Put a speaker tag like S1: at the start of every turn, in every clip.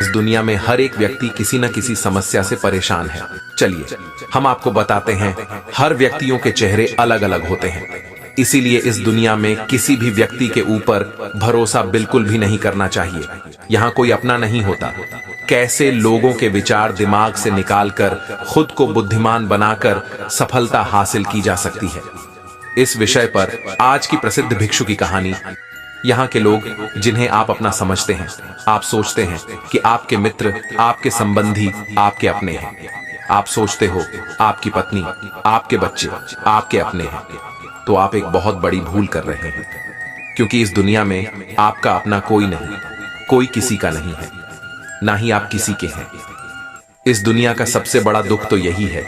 S1: दुनिया में हर एक व्यक्ति किसी न किसी समस्या से परेशान है। चलिए हम आपको बताते हैं, हर व्यक्तियों के चेहरे अलग अलग होते हैं, इसीलिए इस दुनिया में किसी भी व्यक्ति के ऊपर भरोसा बिल्कुल भी नहीं करना चाहिए। यहाँ कोई अपना नहीं होता। कैसे लोगों के विचार दिमाग से निकालकर खुद को बुद्धिमान बनाकर सफलता हासिल की जा सकती है, इस विषय पर आज की प्रसिद्ध भिक्षु की कहानी। यहाँ के लोग जिन्हें आप अपना समझते हैं, आप सोचते हैं कि आपके मित्र, आपके संबंधी आपके अपने हैं। आप सोचते हो आपकी पत्नी, आपके बच्चे आपके अपने हैं, तो आप एक बहुत बड़ी भूल कर रहे हैं, क्योंकि इस दुनिया में आपका अपना कोई नहीं, कोई किसी का नहीं है, ना ही आप किसी के हैं। इस दुनिया का सबसे बड़ा दुख तो यही है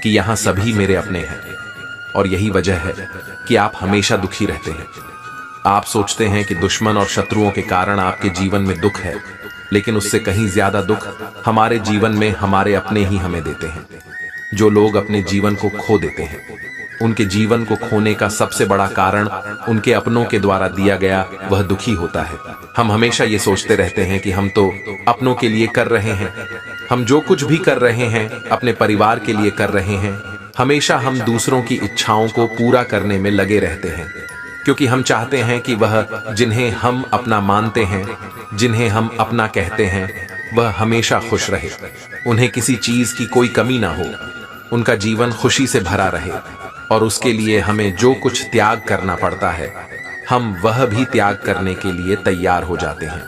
S1: कि यहाँ सभी मेरे अपने हैं, और यही वजह है कि आप हमेशा दुखी रहते हैं। आप सोचते हैं कि दुश्मन और शत्रुओं के कारण आपके जीवन में दुख है, लेकिन उससे कहीं ज्यादा दुख हमारे जीवन में हमारे अपने ही हमें देते हैं। जो लोग अपने जीवन को खो देते हैं, उनके जीवन को खोने का सबसे बड़ा कारण उनके अपनों के द्वारा दिया गया वह दुखी होता है। हम हमेशा ये सोचते रहते हैं कि हम तो अपनों के लिए कर रहे हैं, हम जो कुछ भी कर रहे हैं अपने परिवार के लिए कर रहे हैं। हमेशा हम दूसरों की इच्छाओं को पूरा करने में लगे रहते हैं, क्योंकि हम चाहते हैं कि वह जिन्हें हम अपना मानते हैं, जिन्हें हम अपना कहते हैं, वह हमेशा खुश रहे, उन्हें किसी चीज की कोई कमी ना हो, उनका जीवन खुशी से भरा रहे। और उसके लिए हमें जो कुछ त्याग करना पड़ता है, हम वह भी त्याग करने के लिए तैयार हो जाते हैं।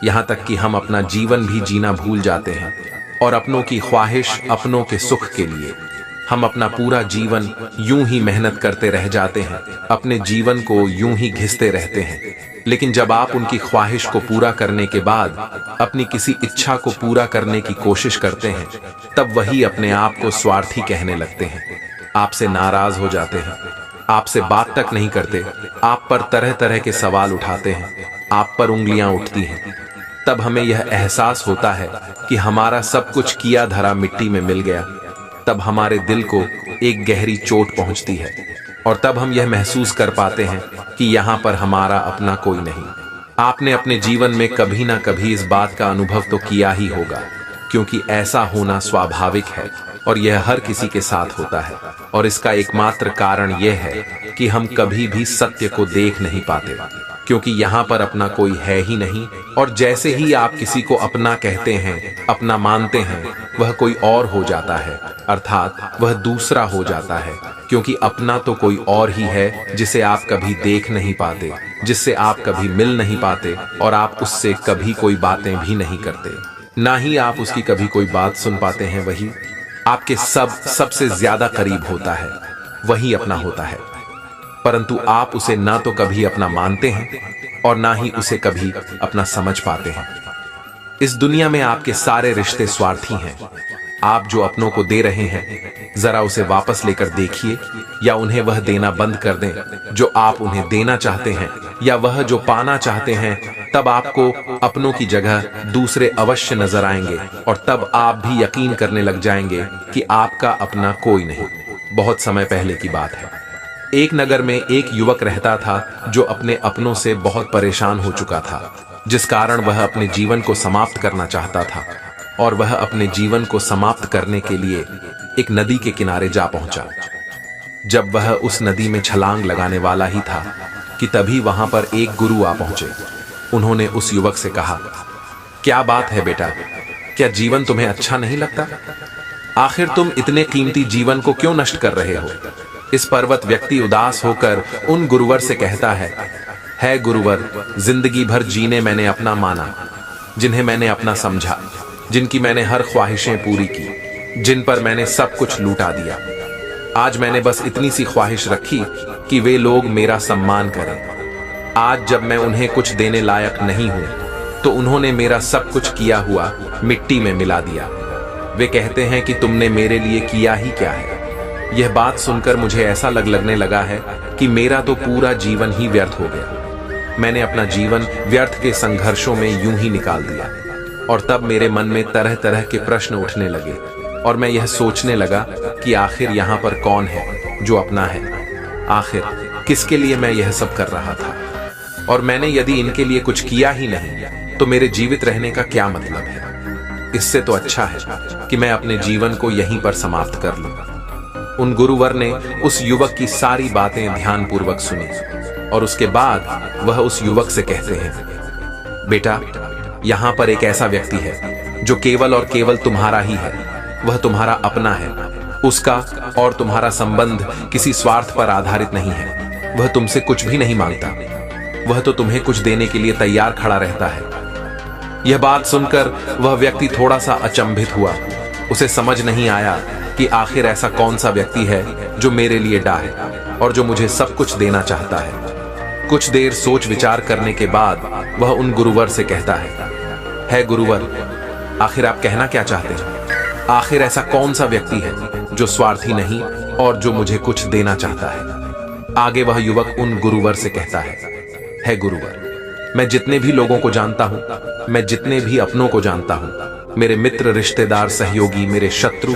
S1: यहाँ तक कि हम अपना जीवन भी जीना भूल जाते हैं, और अपनों की ख्वाहिश, अपनों के सुख के लिए हम अपना पूरा जीवन यूं ही मेहनत करते रह जाते हैं, अपने जीवन को यूं ही घिसते रहते हैं। लेकिन जब आप उनकी ख्वाहिश को पूरा करने के बाद अपनी किसी इच्छा को पूरा करने की कोशिश करते हैं, तब वही अपने आप को स्वार्थी कहने लगते हैं, आपसे नाराज हो जाते हैं, आपसे बात तक नहीं करते, आप पर तरह तरह के सवाल उठाते हैं, आप पर उंगलियां उठती हैं। तब हमें यह एहसास होता है कि हमारा सब कुछ किया धरा मिट्टी में मिल गया। तब हमारे दिल को एक गहरी चोट पहुंचती है, और तब हम यह महसूस कर पाते हैं कि यहाँ पर हमारा अपना कोई नहीं। आपने अपने जीवन में कभी ना कभी इस बात का अनुभव तो किया ही होगा, क्योंकि ऐसा होना स्वाभाविक है और यह हर किसी के साथ होता है। और इसका एकमात्र कारण यह है कि हम कभी भी सत्य को देख नहीं पाते, क्योंकि यहाँ पर अपना कोई है ही नहीं। और जैसे ही आप किसी को अपना कहते हैं, अपना मानते हैं, वह कोई और हो जाता है, अर्थात वह दूसरा हो जाता है, क्योंकि अपना तो कोई और ही है जिसे आप कभी देख नहीं पाते, जिससे आप कभी मिल नहीं पाते, और आप उससे कभी कोई बातें भी नहीं करते, ना ही आप उसकी कभी कोई बात सुन पाते हैं। वही आपके सबसे ज्यादा करीब होता है, वही अपना होता है, परंतु आप उसे ना तो कभी अपना मानते हैं और ना ही उसे कभी अपना समझ पाते हैं। इस दुनिया में आपके सारे रिश्ते स्वार्थी हैं। आप जो अपनों को दे रहे हैं, जरा उसे वापस लेकर देखिए, या उन्हें वह देना बंद कर दें जो आप उन्हें देना चाहते हैं, या वह जो पाना चाहते हैं। तब आपको अपनों की जगह दूसरे अवश्य नजर आएंगे, और तब आप भी यकीन करने लग जाएंगे कि आपका अपना कोई नहीं। बहुत समय पहले की बात है, एक नगर में एक युवक रहता था जो अपने अपनों से बहुत परेशान हो चुका था, जिस कारण वह अपने जीवन को समाप्त करना चाहता था। और वह अपने जीवन को समाप्त करने के लिए एक नदी के किनारे जा पहुंचा। जब वह उस नदी में छलांग लगाने वाला ही था कि तभी वहां पर एक गुरु आ पहुंचे। उन्होंने उस युवक से कहा, क्या बात है बेटा, क्या जीवन तुम्हें अच्छा नहीं लगता? आखिर तुम इतने कीमती जीवन को क्यों नष्ट कर रहे हो? इस पर्वत व्यक्ति उदास होकर उन गुरुवर से कहता है गुरुवर, जिंदगी भर जीने मैंने अपना माना, जिन्हें मैंने अपना समझा, जिनकी मैंने हर ख्वाहिशें पूरी की, जिन पर मैंने सब कुछ लूटा दिया। आज मैंने बस इतनी सी ख्वाहिश रखी कि वे लोग मेरा सम्मान करें। आज जब मैं उन्हें कुछ देने लायक नहीं हूं, तो उन्होंने मेरा सब कुछ किया हुआ मिट्टी में मिला दिया। वे कहते हैं कि तुमने मेरे लिए किया ही क्या है। यह बात सुनकर मुझे ऐसा लगने लगा है कि मेरा तो पूरा जीवन ही व्यर्थ हो गया। मैंने अपना जीवन व्यर्थ के संघर्षों में यूं ही निकाल दिया। और तब मेरे मन में तरह तरह के प्रश्न उठने लगे, और मैं यह सोचने लगा कि आखिर यहाँ पर कौन है जो अपना है? आखिर किसके लिए मैं यह सब कर रहा था? और मैंने यदि इनके लिए कुछ किया ही नहीं, तो मेरे जीवित रहने का क्या मतलब है? इससे तो अच्छा है कि मैं अपने जीवन को यहीं पर समाप्त कर लूं। उन गुरुवर ने उस युवक की सारी बातें ध्यानपूर्वक सुनी और उसके बाद वह उस युवक से कहते हैं, बेटा, यहां पर एक ऐसा व्यक्ति है जो केवल और केवल तुम्हारा ही है। वह तुम्हारा अपना है। उसका और तुम्हारा संबंध किसी स्वार्थ पर आधारित नहीं है। वह तुमसे कुछ भी नहीं मांगता। वह तो तुम्हें कुछ देने के लिए तैयार खड़ा रहता है। यह बात सुनकर वह व्यक्ति थोड़ा सा अचंभित हुआ। उसे समझ नहीं आया कि आखिर ऐसा कौन सा व्यक्ति है जो मेरे लिए डाहे और जो मुझे सब कुछ देना चाहता है। कुछ देर सोच विचार करने के बाद वह उन गुरुवर से कहता है गुरुवर, आखिर आप कहना क्या चाहते हैं? आखिर ऐसा कौन सा व्यक्ति है जो स्वार्थी नहीं और जो मुझे कुछ देना चाहता है? आगे वह युवक उन गुरुवर से कहता है गुरुवर, मैं जितने भी लोगों को जानता हूं, मैं जितने भी अपनों को जानता हूं, मेरे मित्र, रिश्तेदार, सहयोगी, मेरे शत्रु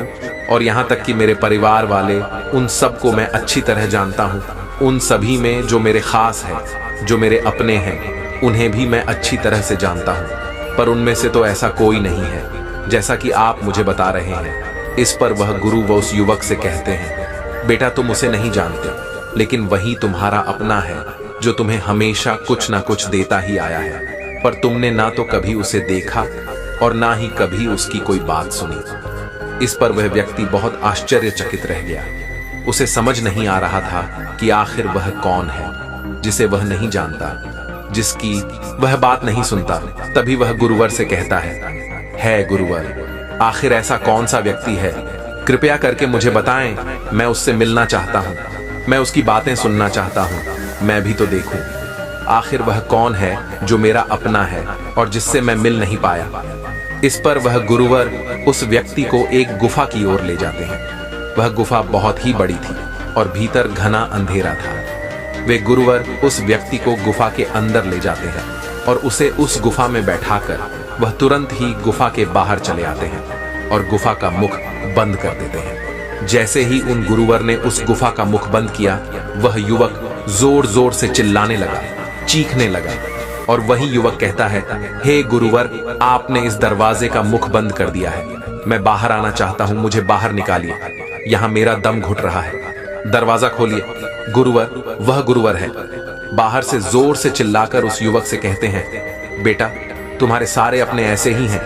S1: और यहां तक कि मेरे परिवार वाले, उन सबको मैं अच्छी तरह जानता हूं। उन सभी में जो मेरे खास है, जो मेरे अपने हैं, उन्हें भी मैं अच्छी तरह से जानता हूं। पर उनमें से तो ऐसा कोई नहीं है जैसा कि आप मुझे बता रहे हैं। इस पर वह गुरु व उस युवक से कहते हैं, बेटा, तुम उसे नहीं जानते, लेकिन वही तुम्हारा अपना है जो तुम्हें हमेशा कुछ ना कुछ देता ही आया है। पर तुमने ना तो कभी उसे देखा और ना ही कभी उसकी कोई बात सुनी। इस पर वह व्यक्ति बहुत आश्चर्यचकित रह गया। उसे समझ नहीं आ रहा था कि आखिर वह कौन है जिसे वह नहीं जानता, जिसकी वह बात नहीं सुनता। तभी वह गुरुवर से कहता है गुरुवर, आखिर ऐसा कौन सा व्यक्ति है? कृपया करके मुझे बताएं। मैं उससे मिलना चाहता हूं, मैं उसकी बातें सुनना चाहता हूं। मैं भी तो देखूं आखिर वह कौन है जो मेरा अपना है और जिससे मैं मिल नहीं पाया। इस पर वह गुरुवर उस व्यक्ति को एक गुफा की ओर ले जाते हैं। वह गुफा बहुत ही बड़ी थी और भीतर घना अंधेरा था। वे गुरुवर उस व्यक्ति को गुफा के अंदर ले जाते हैं और उसे उस गुफा में बैठाकर वह तुरंत ही गुफा के बाहर चले आते हैं और गुफा का मुख बंद कर देते हैं। जैसे ही उन गुरुवर ने उस गुफा का मुख बंद किया, वह युवक जोर जोर से चिल्लाने लगा, चीखने लगा। और वही युवक कहता है, हे गुरुवर, आपने इस दरवाजे का मुख बंद कर दिया है। मैं बाहर आना चाहता हूं, मुझे बाहर निकालिए। यहां मेरा दम घुट रहा है। दरवाजा खोलिए। गुरुवर, वह गुरुवर है, बाहर से जोर से चिल्लाकर उस युवक से कहते हैं, बेटा, तुम्हारे सारे अपने ऐसे ही हैं।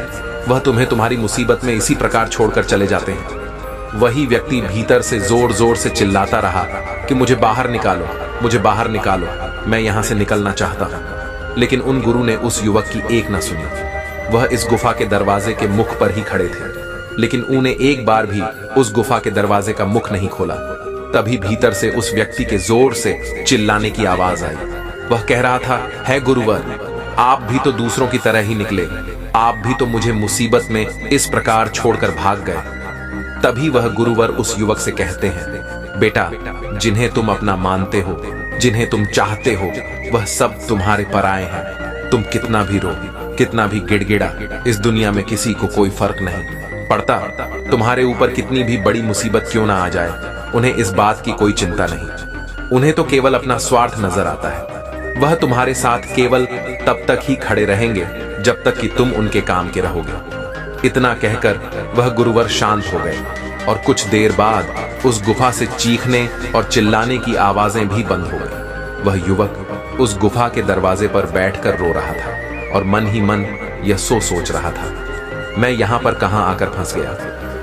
S1: वह तुम्हें तुम्हारी मुसीबत में इसी प्रकार छोड़कर चले जाते हैं। वही व्यक्ति भीतर से जोर जोर से चिल्लाता रहा कि मुझे बाहर निकालो, मुझे बाहर निकालो, मैं यहां से निकलना चाहता हूं। लेकिन उन गुरु ने उस युवक की एक न सुनी। वह इस गुफा के दरवाजे के मुख पर ही खड़े थे, लेकिन उन्हें एक बार भी उस गुफा के दरवाजे का मुख नहीं खोला। तभी भीतर से उस व्यक्ति के जोर से चिल्लाने की आवाज आई। वह कह रहा था, है गुरुवर, आप भी तो दूसरों की तरह ही निकले। आप भी तो मुझे मुसीबत में इस प्रकार छोड़कर भाग गए। तभी वह गुरुवर उस युवक से कहते हैं, बेटा, जिन्हें तुम अपना मानते हो, जिन्हें तुम चाहते हो, वह सब तुम्हारे पराए हैं। तुम कितना भी रो, कितना भी गिड़गिड़ा, इस दुनिया में किसी को कोई फर्क नहीं पड़ता। तुम्हारे ऊपर कितनी भी बड़ी मुसीबत क्यों ना आ जाए, उन्हें इस बात की कोई चिंता नहीं। उन्हें तो केवल अपना स्वार्थ नजर आता है। वह तुम्हारे साथ केवल तब तक ही खड़े रहेंगे जब तक कि तुम उनके काम के रहोगे। इतना कहकर वह गुरुवर शांत हो गए और कुछ देर बाद उस गुफा से चीखने और चिल्लाने की आवाजें भी बंद हो गई। वह युवक उस गुफा के दरवाजे पर बैठकर रो रहा था और मन ही मन यह सोच रहा था, मैं यहां पर कहां आकर फंस गया।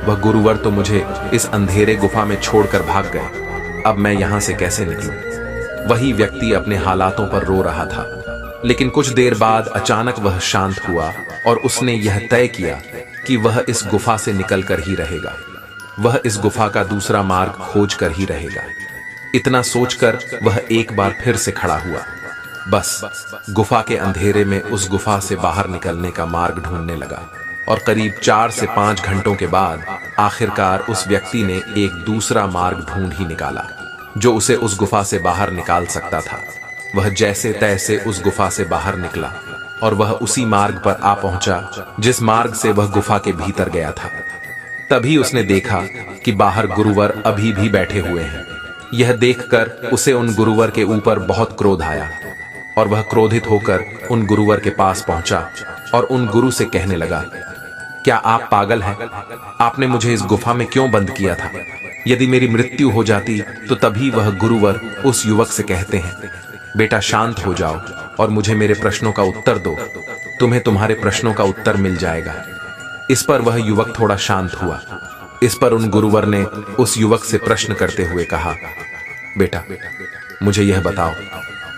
S1: वह गुरुवर तो मुझे इस अंधेरे गुफा में छोड़कर भाग गए। अब मैं यहां से कैसे निकलूं? वही व्यक्ति अपने हालातों पर रो रहा था। लेकिन कुछ देर बाद अचानक वह शांत हुआ और उसने यह तय किया कि वह इस गुफा से निकलकर ही रहेगा। वह इस गुफा का दूसरा मार्ग खोज कर ही रहेगा। इतना सोचकर वह एक बार फिर से खड़ा हुआ। बस गुफा के अंधेरे में उस गुफा से बाहर निकलने का मार्ग ढूंढने लगा और करीब 4 से 5 घंटों के बाद आखिरकार उस व्यक्ति ने एक दूसरा मार्ग ढूंढ ही निकाला जो उसे उस गुफा से बाहर निकाल सकता था। वह जैसे तैसे उस गुफा से बाहर निकला और वह उसी मार्ग पर आ पहुंचा जिस मार्ग से वह गुफा के भीतर गया था। तभी उसने देखा कि बाहर गुरुवर अभी भी बैठे हुए हैं। यह देखकर उसे उन गुरुवर के ऊपर बहुत क्रोध आया और वह क्रोधित होकर उन गुरुवर के पास पहुंचा और उन गुरु से कहने लगा, क्या आप पागल हैं? आपने मुझे इस गुफा में क्यों बंद किया था? यदि मेरी मृत्यु हो जाती तो तभी वह गुरुवर उस युवक से कहते हैं, बेटा शांत हो जाओ और मुझे मेरे प्रश्नों का उत्तर दो, तुम्हें तुम्हारे प्रश्नों का उत्तर मिल जाएगा। इस पर वह युवक थोड़ा शांत हुआ। इस पर उन गुरुवर ने उस युवक से प्रश्न करते हुए कहा, बेटा मुझे यह बताओ,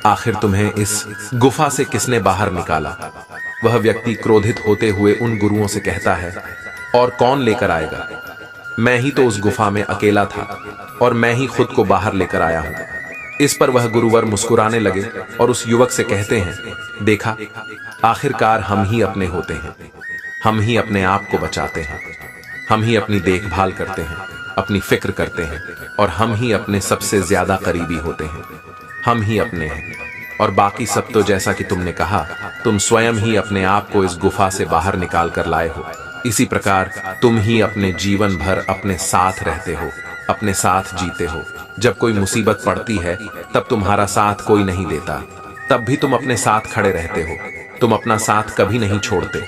S1: आखिर तुम्हें इस गुफा से किसने बाहर निकाला? वह व्यक्ति क्रोधित होते हुए उन गुरुओं से कहता है, और कौन लेकर आएगा? मैं ही तो उस गुफा में अकेला था और मैं ही खुद को बाहर लेकर आया हूं। इस पर वह गुरुवर मुस्कुराने लगे और उस युवक से कहते हैं, देखा, आखिरकार हम ही अपने होते हैं, हम ही अपने आप को बचाते हैं, हम ही अपनी देखभाल करते हैं, अपनी फिक्र करते हैं और हम ही अपने सबसे ज्यादा करीबी होते हैं। हम ही अपने हैं और बाकी सब तो जैसा कि तुमने कहा, तुम स्वयं ही अपने आप को इस गुफा से बाहर निकाल कर लाए हो। इसी प्रकार तुम ही अपने जीवन भर अपने साथ रहते हो, अपने साथ जीते हो। जब कोई मुसीबत पड़ती है तब तुम्हारा साथ कोई नहीं देता, तब भी तुम अपने साथ खड़े रहते हो, तुम अपना साथ कभी नहीं छोड़ते।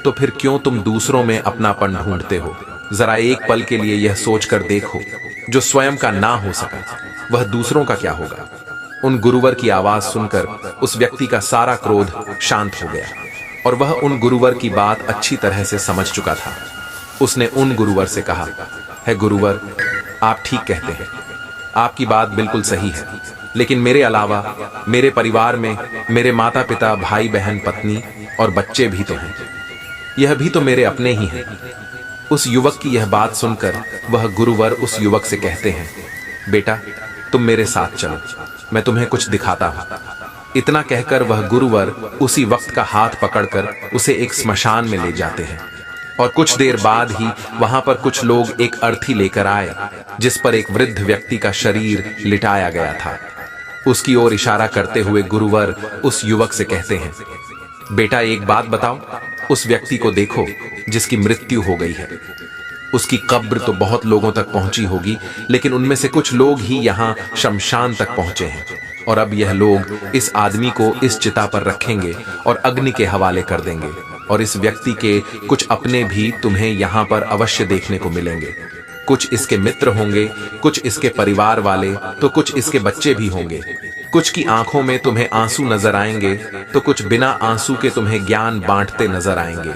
S1: तो फिर क्यों तुम दूसरों में अपनापन ढूंढते हो? जरा एक पल के लिए यह सोचकर देखो, जो स्वयं का ना हो सका वह दूसरों का क्या होगा? उन गुरुवर की आवाज सुनकर उस व्यक्ति का सारा क्रोध शांत हो गया और वह उन गुरुवर की बात अच्छी तरह से समझ चुका था। उसने उन गुरुवर से कहा, है गुरुवर, आप ठीक कहते हैं, आपकी बात बिल्कुल सही है, लेकिन मेरे अलावा मेरे परिवार में मेरे माता पिता, भाई बहन, पत्नी और बच्चे भी तो हैं, यह भी तो मेरे अपने ही हैं। उस युवक की यह बात सुनकर वह गुरुवर उस युवक से कहते हैं, बेटा तुम मेरे साथ चलो, मैं तुम्हें कुछ दिखाता हूं। इतना कहकर वह गुरुवर उसी वक्त का हाथ पकड़कर उसे एक स्मशान में ले जाते हैं और कुछ देर बाद ही वहां पर कुछ लोग एक अर्थी लेकर आए जिस पर एक वृद्ध व्यक्ति का शरीर लिटाया गया था। उसकी ओर इशारा करते हुए गुरुवर उस युवक से कहते हैं, बेटा एक बात बताओ, उस व्यक्ति को देखो जिसकी मृत्यु हो गई है। उसकी कब्र तो बहुत लोगों तक पहुंची होगी, लेकिन उनमें से कुछ लोग ही यहाँ शमशान तक पहुंचे हैं और अब यह लोग इस आदमी को इस चिता पर रखेंगे और अग्नि के हवाले कर देंगे और इस व्यक्ति के कुछ अपने भी तुम्हें यहाँ पर अवश्य देखने को मिलेंगे। कुछ इसके मित्र होंगे, कुछ इसके परिवार वाले, तो कुछ इसके बच्चे भी होंगे। कुछ की आंखों में तुम्हें आंसू नजर आएंगे तो कुछ बिना आंसू के तुम्हें ज्ञान बांटते नजर आएंगे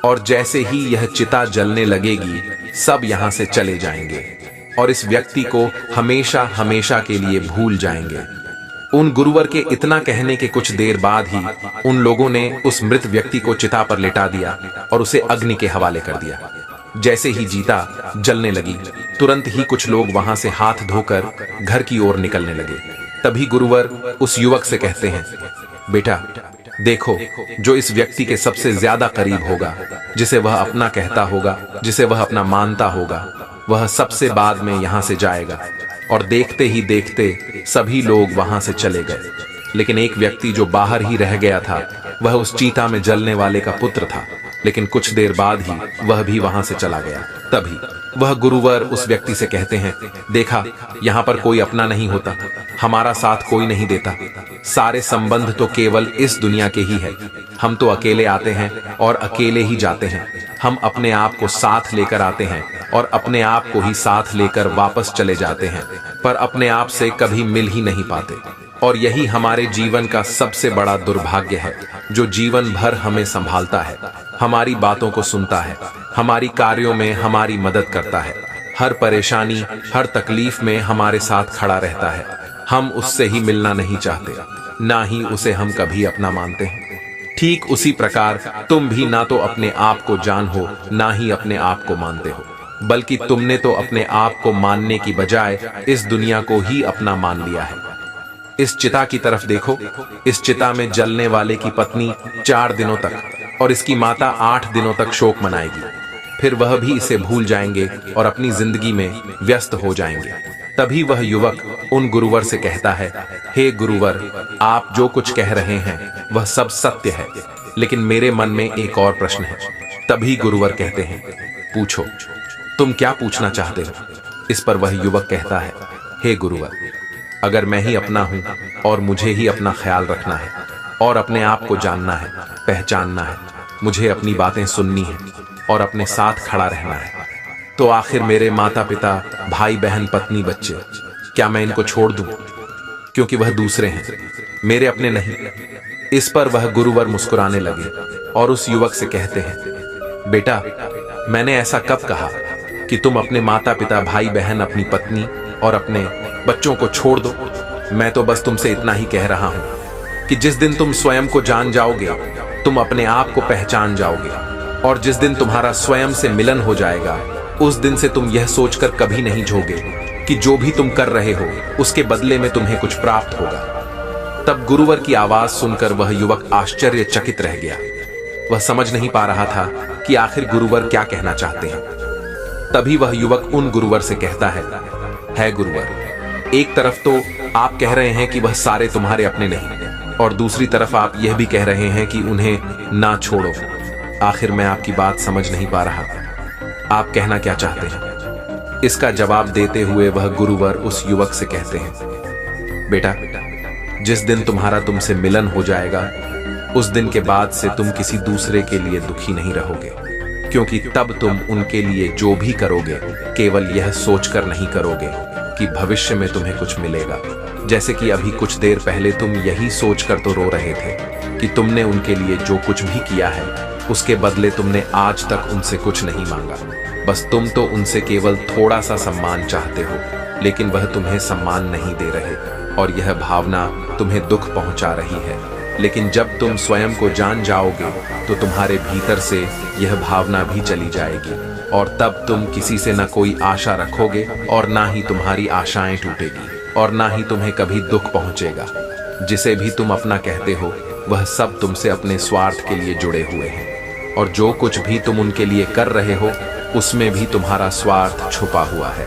S1: और जैसे ही यह चिता जलने लगेगी सब यहाँ से चले जाएंगे और इस व्यक्ति को हमेशा हमेशा के लिए भूल जाएंगे। उन गुरुवर के इतना कहने के कुछ देर बाद ही उन लोगों ने उस मृत व्यक्ति को चिता पर लिटा दिया और उसे अग्नि के हवाले कर दिया। जैसे ही चिता जलने लगी तुरंत ही कुछ लोग वहां से हाथ धोकर घर की ओर निकलने लगे। तभी गुरुवर उस युवक से कहते हैं, बेटा देखो, जो इस व्यक्ति के सबसे ज्यादा करीब होगा, जिसे वह अपना कहता होगा, जिसे वह अपना मानता होगा, वह सबसे बाद में यहाँ से जाएगा। और देखते ही देखते सभी लोग वहां से चले गए, लेकिन एक व्यक्ति जो बाहर ही रह गया था वह उस चीता में जलने वाले का पुत्र था, लेकिन कुछ देर बाद ही वह भी वहां से चला गया। तभी वह गुरुवर उस व्यक्ति से कहते हैं, देखा, यहाँ पर कोई अपना नहीं होता, हमारा साथ कोई नहीं देता, सारे संबंध तो केवल इस दुनिया के ही है। हम तो अकेले आते हैं और अकेले ही जाते हैं। हम अपने आप को साथ लेकर आते हैं और अपने आप को ही साथ लेकर वापस चले जाते हैं, पर अपने आप से कभी मिल ही नहीं पाते। और यही हमारे जीवन का सबसे बड़ा दुर्भाग्य है, जो जीवन भर हमें संभालता है, हमारी बातों को सुनता है, हमारी कार्यों में हमारी मदद करता है, हर परेशानी, हर तकलीफ में हमारे साथ खड़ा रहता है। हम उससे ही मिलना नहीं चाहते, ना ही उसे हम कभी अपना मानते हैं। ठीक उसी प्रकार तुम भी ना तो अपने आप को जान हो, ना ही अपने आप को मानते हो, बल्कि तुमने तो अपने आप को मानने की बजाय इस दुनिया को ही अपना मान लिया है। इस चिता की तरफ देखो, इस चिता में जलने वाले की पत्नी 4 दिनों तक और इसकी माता 8 दिनों तक शोक मनाएगी, फिर वह भी इसे भूल जाएंगे और अपनी जिंदगी में व्यस्त हो जाएंगे। तभी वह युवक उन गुरुवर से कहता है, हे गुरुवर, आप जो कुछ कह रहे हैं वह सब सत्य है, लेकिन मेरे मन में एक और प्रश्न है। तभी गुरुवर कहते हैं, पूछो, तुम क्या पूछना चाहते हो? इस पर वह युवक कहता है, हे गुरुवर, अगर मैं ही अपना हूं और मुझे ही अपना ख्याल रखना है और अपने आप को जानना है, पहचानना है, मुझे अपनी बातें सुननी है, और अपने साथ खड़ा रहना है। तो आखिर मेरे माता पिता, भाई बहन, पत्नी, बच्चे, क्या मैं इनको छोड़ दूं? क्योंकि वह दूसरे हैं, मेरे अपने नहीं। इस पर वह गुरुवर मुस्कुराने लगे और उस युवक से कहते हैं, बेटा, मैंने ऐसा कब कहा कि तुम अपने माता पिता, भाई बहन, अपनी पत्नी और अपने बच्चों को छोड़ दो? मैं तो बस तुमसे इतना ही कह रहा हूं कि जिस दिन तुम स्वयं को जान जाओगे, तुम अपने आप को पहचान जाओगे, और जिस दिन तुम्हारा स्वयं से मिलन हो जाएगा, उस दिन से तुम यह सोचकर कभी नहीं झोंगे कि जो भी तुम कर रहे हो उसके बदले में तुम्हें कुछ प्राप्त होगा। तब गुरुवर की आवाज सुनकर वह युवक आश्चर्यचकित रह गया। वह समझ नहीं पा रहा था कि आखिर गुरुवर क्या कहना चाहते हैं। तभी वह युवक उन गुरुवर से कहता है गुरुवर, एक तरफ तो आप कह रहे हैं कि वह सारे तुम्हारे अपने नहीं, और दूसरी तरफ आप यह भी कह रहे हैं कि उन्हें ना छोड़ो। आखिर मैं आपकी बात समझ नहीं पा रहा, आप कहना क्या चाहते हैं? इसका जवाब देते हुए वह गुरुवर उस युवक से कहते हैं, बेटा, जिस दिन तुम्हारा तुमसे मिलन हो जाएगा, उस दिन के बाद से तुम किसी दूसरे के लिए दुखी नहीं रहोगे, क्योंकि तब तुम उनके लिए जो भी करोगे केवल यह सोचकर नहीं करोगे कि भविष्य में तुम्हें कुछ मिलेगा। जैसे कि अभी कुछ देर पहले तुम यही सोचकर तो रो रहे थे कि तुमने उनके लिए जो कुछ भी किया है उसके बदले तुमने आज तक उनसे कुछ नहीं मांगा। बस तुम तो उनसे केवल थोड़ा सा सम्मान चाहते हो, लेकिन वह तुम्हें सम्मान नहीं दे रहे, और यह भावना तुम्हें दुख पहुंचा रही है। लेकिन जब तुम स्वयं को जान जाओगे तो तुम्हारे भीतर से यह भावना भी चली जाएगी, और तब तुम किसी से न कोई आशा रखोगे, और ना ही तुम्हारी आशाएं टूटेगी, और ना ही तुम्हें कभी दुख पहुंचेगा। जिसे भी तुम अपना कहते हो वह सब तुमसे अपने स्वार्थ के लिए जुड़े हुए हैं, और जो कुछ भी तुम उनके लिए कर रहे हो उसमें भी तुम्हारा स्वार्थ छुपा हुआ है,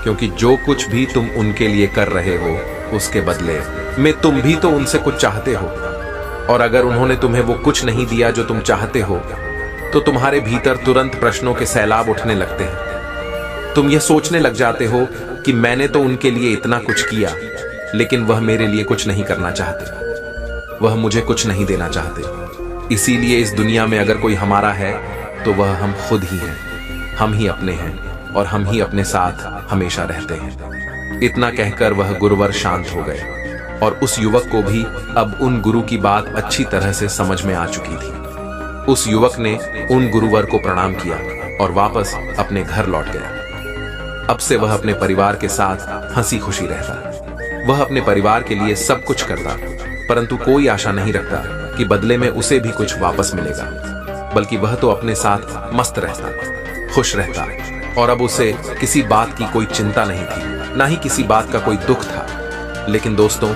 S1: क्योंकि जो कुछ भी तुम उनके लिए कर रहे हो उसके बदले में तुम भी तो उनसे कुछ चाहते हो, और अगर उन्होंने तुम्हें वो कुछ नहीं दिया जो तुम चाहते हो तो तुम्हारे भीतर तुरंत प्रश्नों के सैलाब उठने लगते हैं। तुम ये सोचने लग जाते हो कि मैंने तो उनके लिए इतना कुछ किया, लेकिन वह मेरे लिए कुछ नहीं करना चाहते, वह मुझे कुछ नहीं देना चाहते। इसीलिए इस दुनिया में अगर कोई हमारा है तो वह हम खुद ही हैं, हम ही अपने हैं, और हम ही अपने साथ हमेशा रहते हैं। इतना कहकर वह गुरुवर शांत हो गए, और उस युवक को भी अब उन गुरु की बात अच्छी तरह से समझ में आ चुकी थी। उस युवक ने उन गुरुवर को प्रणाम किया और वापस अपने घर लौट गया। अब से वह अपने परिवार के साथ हंसी खुशी रहता। वह अपने परिवार के लिए सब कुछ करता, परंतु कोई आशा नहीं रखता कि बदले में उसे भी कुछ वापस मिलेगा, बल्कि वह तो अपने साथ मस्त रहता, खुश रहता, और अब उसे किसी बात की कोई चिंता नहीं थी, ना ही किसी बात का कोई दुख था। लेकिन दोस्तों,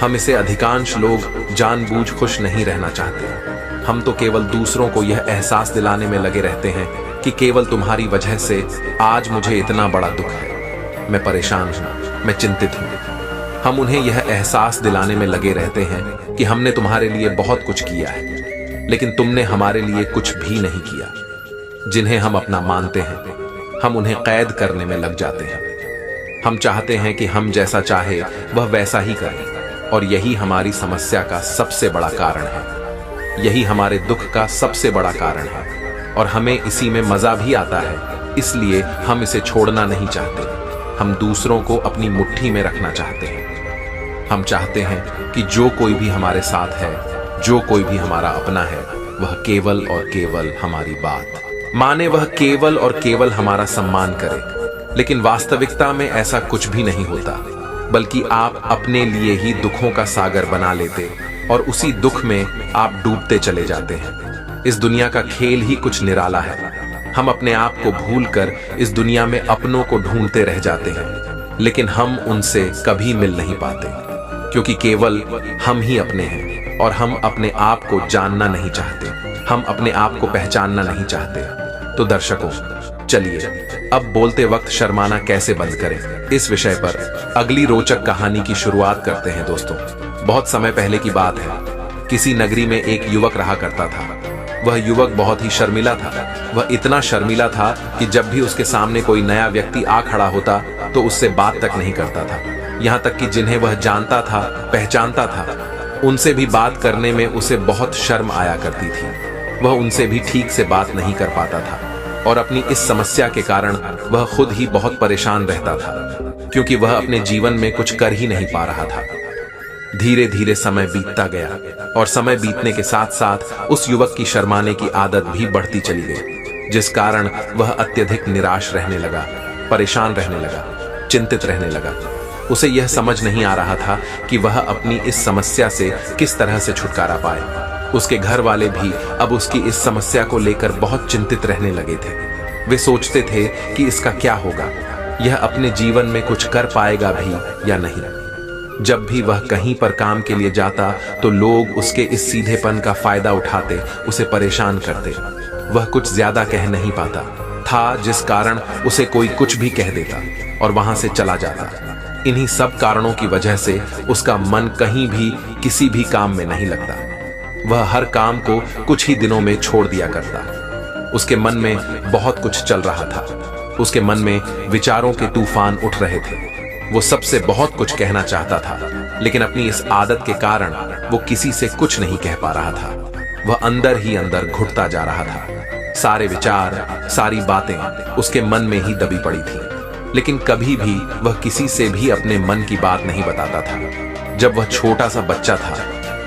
S1: हम इसे अधिकांश लोग जानबूझ खुश नहीं रहना चाहते। हम तो केवल दूसरों को यह एहसास दिलाने में लगे रहते हैं कि केवल तुम्हारी वजह से आज मुझे इतना बड़ा दुख है, मैं परेशान हूं, मैं चिंतित हूं। हम उन्हें यह एहसास दिलाने में लगे रहते हैं कि हमने तुम्हारे लिए बहुत कुछ किया है, लेकिन तुमने हमारे लिए कुछ भी नहीं किया। जिन्हें हम अपना मानते हैं, हम उन्हें कैद करने में लग जाते हैं। हम चाहते हैं कि हम जैसा चाहे वह वैसा ही करें, और यही हमारी समस्या का सबसे बड़ा कारण है, यही हमारे दुख का सबसे बड़ा कारण है, और हमें इसी में मजा भी आता है। इसलिए हम इसे छोड़ना नहीं चाहते। हम दूसरों को अपनी मुट्ठी में रखना चाहते हैं। हम चाहते हैं कि जो कोई भी हमारे साथ है, जो कोई भी हमारा अपना है, वह केवल और केवल हमारी बात माने, वह केवल और केवल हमारा सम्मान करे। लेकिन वास्तविकता में ऐसा कुछ भी नहीं होता, बल्कि आप अपने लिए ही दुखों का सागर बना लेते, और उसी दुख में आप डूबते चले जाते हैं। इस दुनिया का खेल ही कुछ निराला है। हम अपने आप को भूलकर इस दुनिया में अपनों को ढूंढते रह जाते हैं, लेकिन हम उनसे कभी मिल नहीं पाते, क्योंकि केवल हम ही अपने हैं, और हम अपने आप को जानना नहीं चाहते, हम अपने आप को पहचानना नहीं चाहते। तो दर्शकों, चलिए अब बोलते वक्त शर्माना कैसे बंद करें, इस विषय पर अगली रोचक कहानी की शुरुआत करते हैं। दोस्तों, बहुत समय पहले की बात है। किसी नगरी में एक युवक रहा करता था। वह युवक बहुत ही शर्मीला था। वह इतना शर्मीला था कि जब भी उसके सामने कोई नया व्यक्ति आ खड़ा होता तो उससे बात तक नहीं करता था। यहाँ तक कि जिन्हें वह जानता था, पहचानता था, उनसे भी बात करने में उसे बहुत शर्म आया करती थी। वह उनसे भी ठीक से बात नहीं कर पाता था और अपनी इस समस्या के कारण वह खुद ही बहुत परेशान रहता था, क्योंकि वह अपने जीवन में कुछ कर ही नहीं पा रहा था। धीरे धीरे समय बीतता गया और समय बीतने के साथ साथ उस युवक की शर्माने की आदत भी बढ़ती चली गई, जिस कारण वह अत्यधिक निराश रहने लगा, परेशान रहने लगा, चिंतित रहने लगा। उसे यह समझ नहीं आ रहा था कि वह अपनी इस समस्या से किस तरह से छुटकारा पाए। उसके घर वाले भी अब उसकी इस समस्या को लेकर बहुत चिंतित रहने लगे थे। वे सोचते थे कि इसका क्या होगा, यह अपने जीवन में कुछ कर पाएगा भी या नहीं। जब भी वह कहीं पर काम के लिए जाता तो लोग उसके इस सीधेपन का फायदा उठाते उसे परेशान करते। वह कुछ ज्यादा कह नहीं पाता था, जिस कारण उसे कोई कुछ भी कह देता और वहां से चला जाता। इन्हीं सब कारणों की वजह से उसका मन कहीं भी किसी भी काम में नहीं लगता। वह हर काम को कुछ ही दिनों में छोड़ दिया करता। उसके मन में बहुत कुछ चल रहा था। उसके मन में विचारों के तूफान उठ रहे थे। वो सबसे बहुत कुछ कहना चाहता था, लेकिन अपनी इस आदत के कारण वो किसी से कुछ नहीं कह पा रहा था। वह अंदर ही अंदर घुटता जा रहा था। सारे विचार, सारी बातें उसके मन में ही दबी पड़ी थी, लेकिन कभी भी वह किसी से भी अपने मन की बात नहीं बताता था। जब वह छोटा सा बच्चा था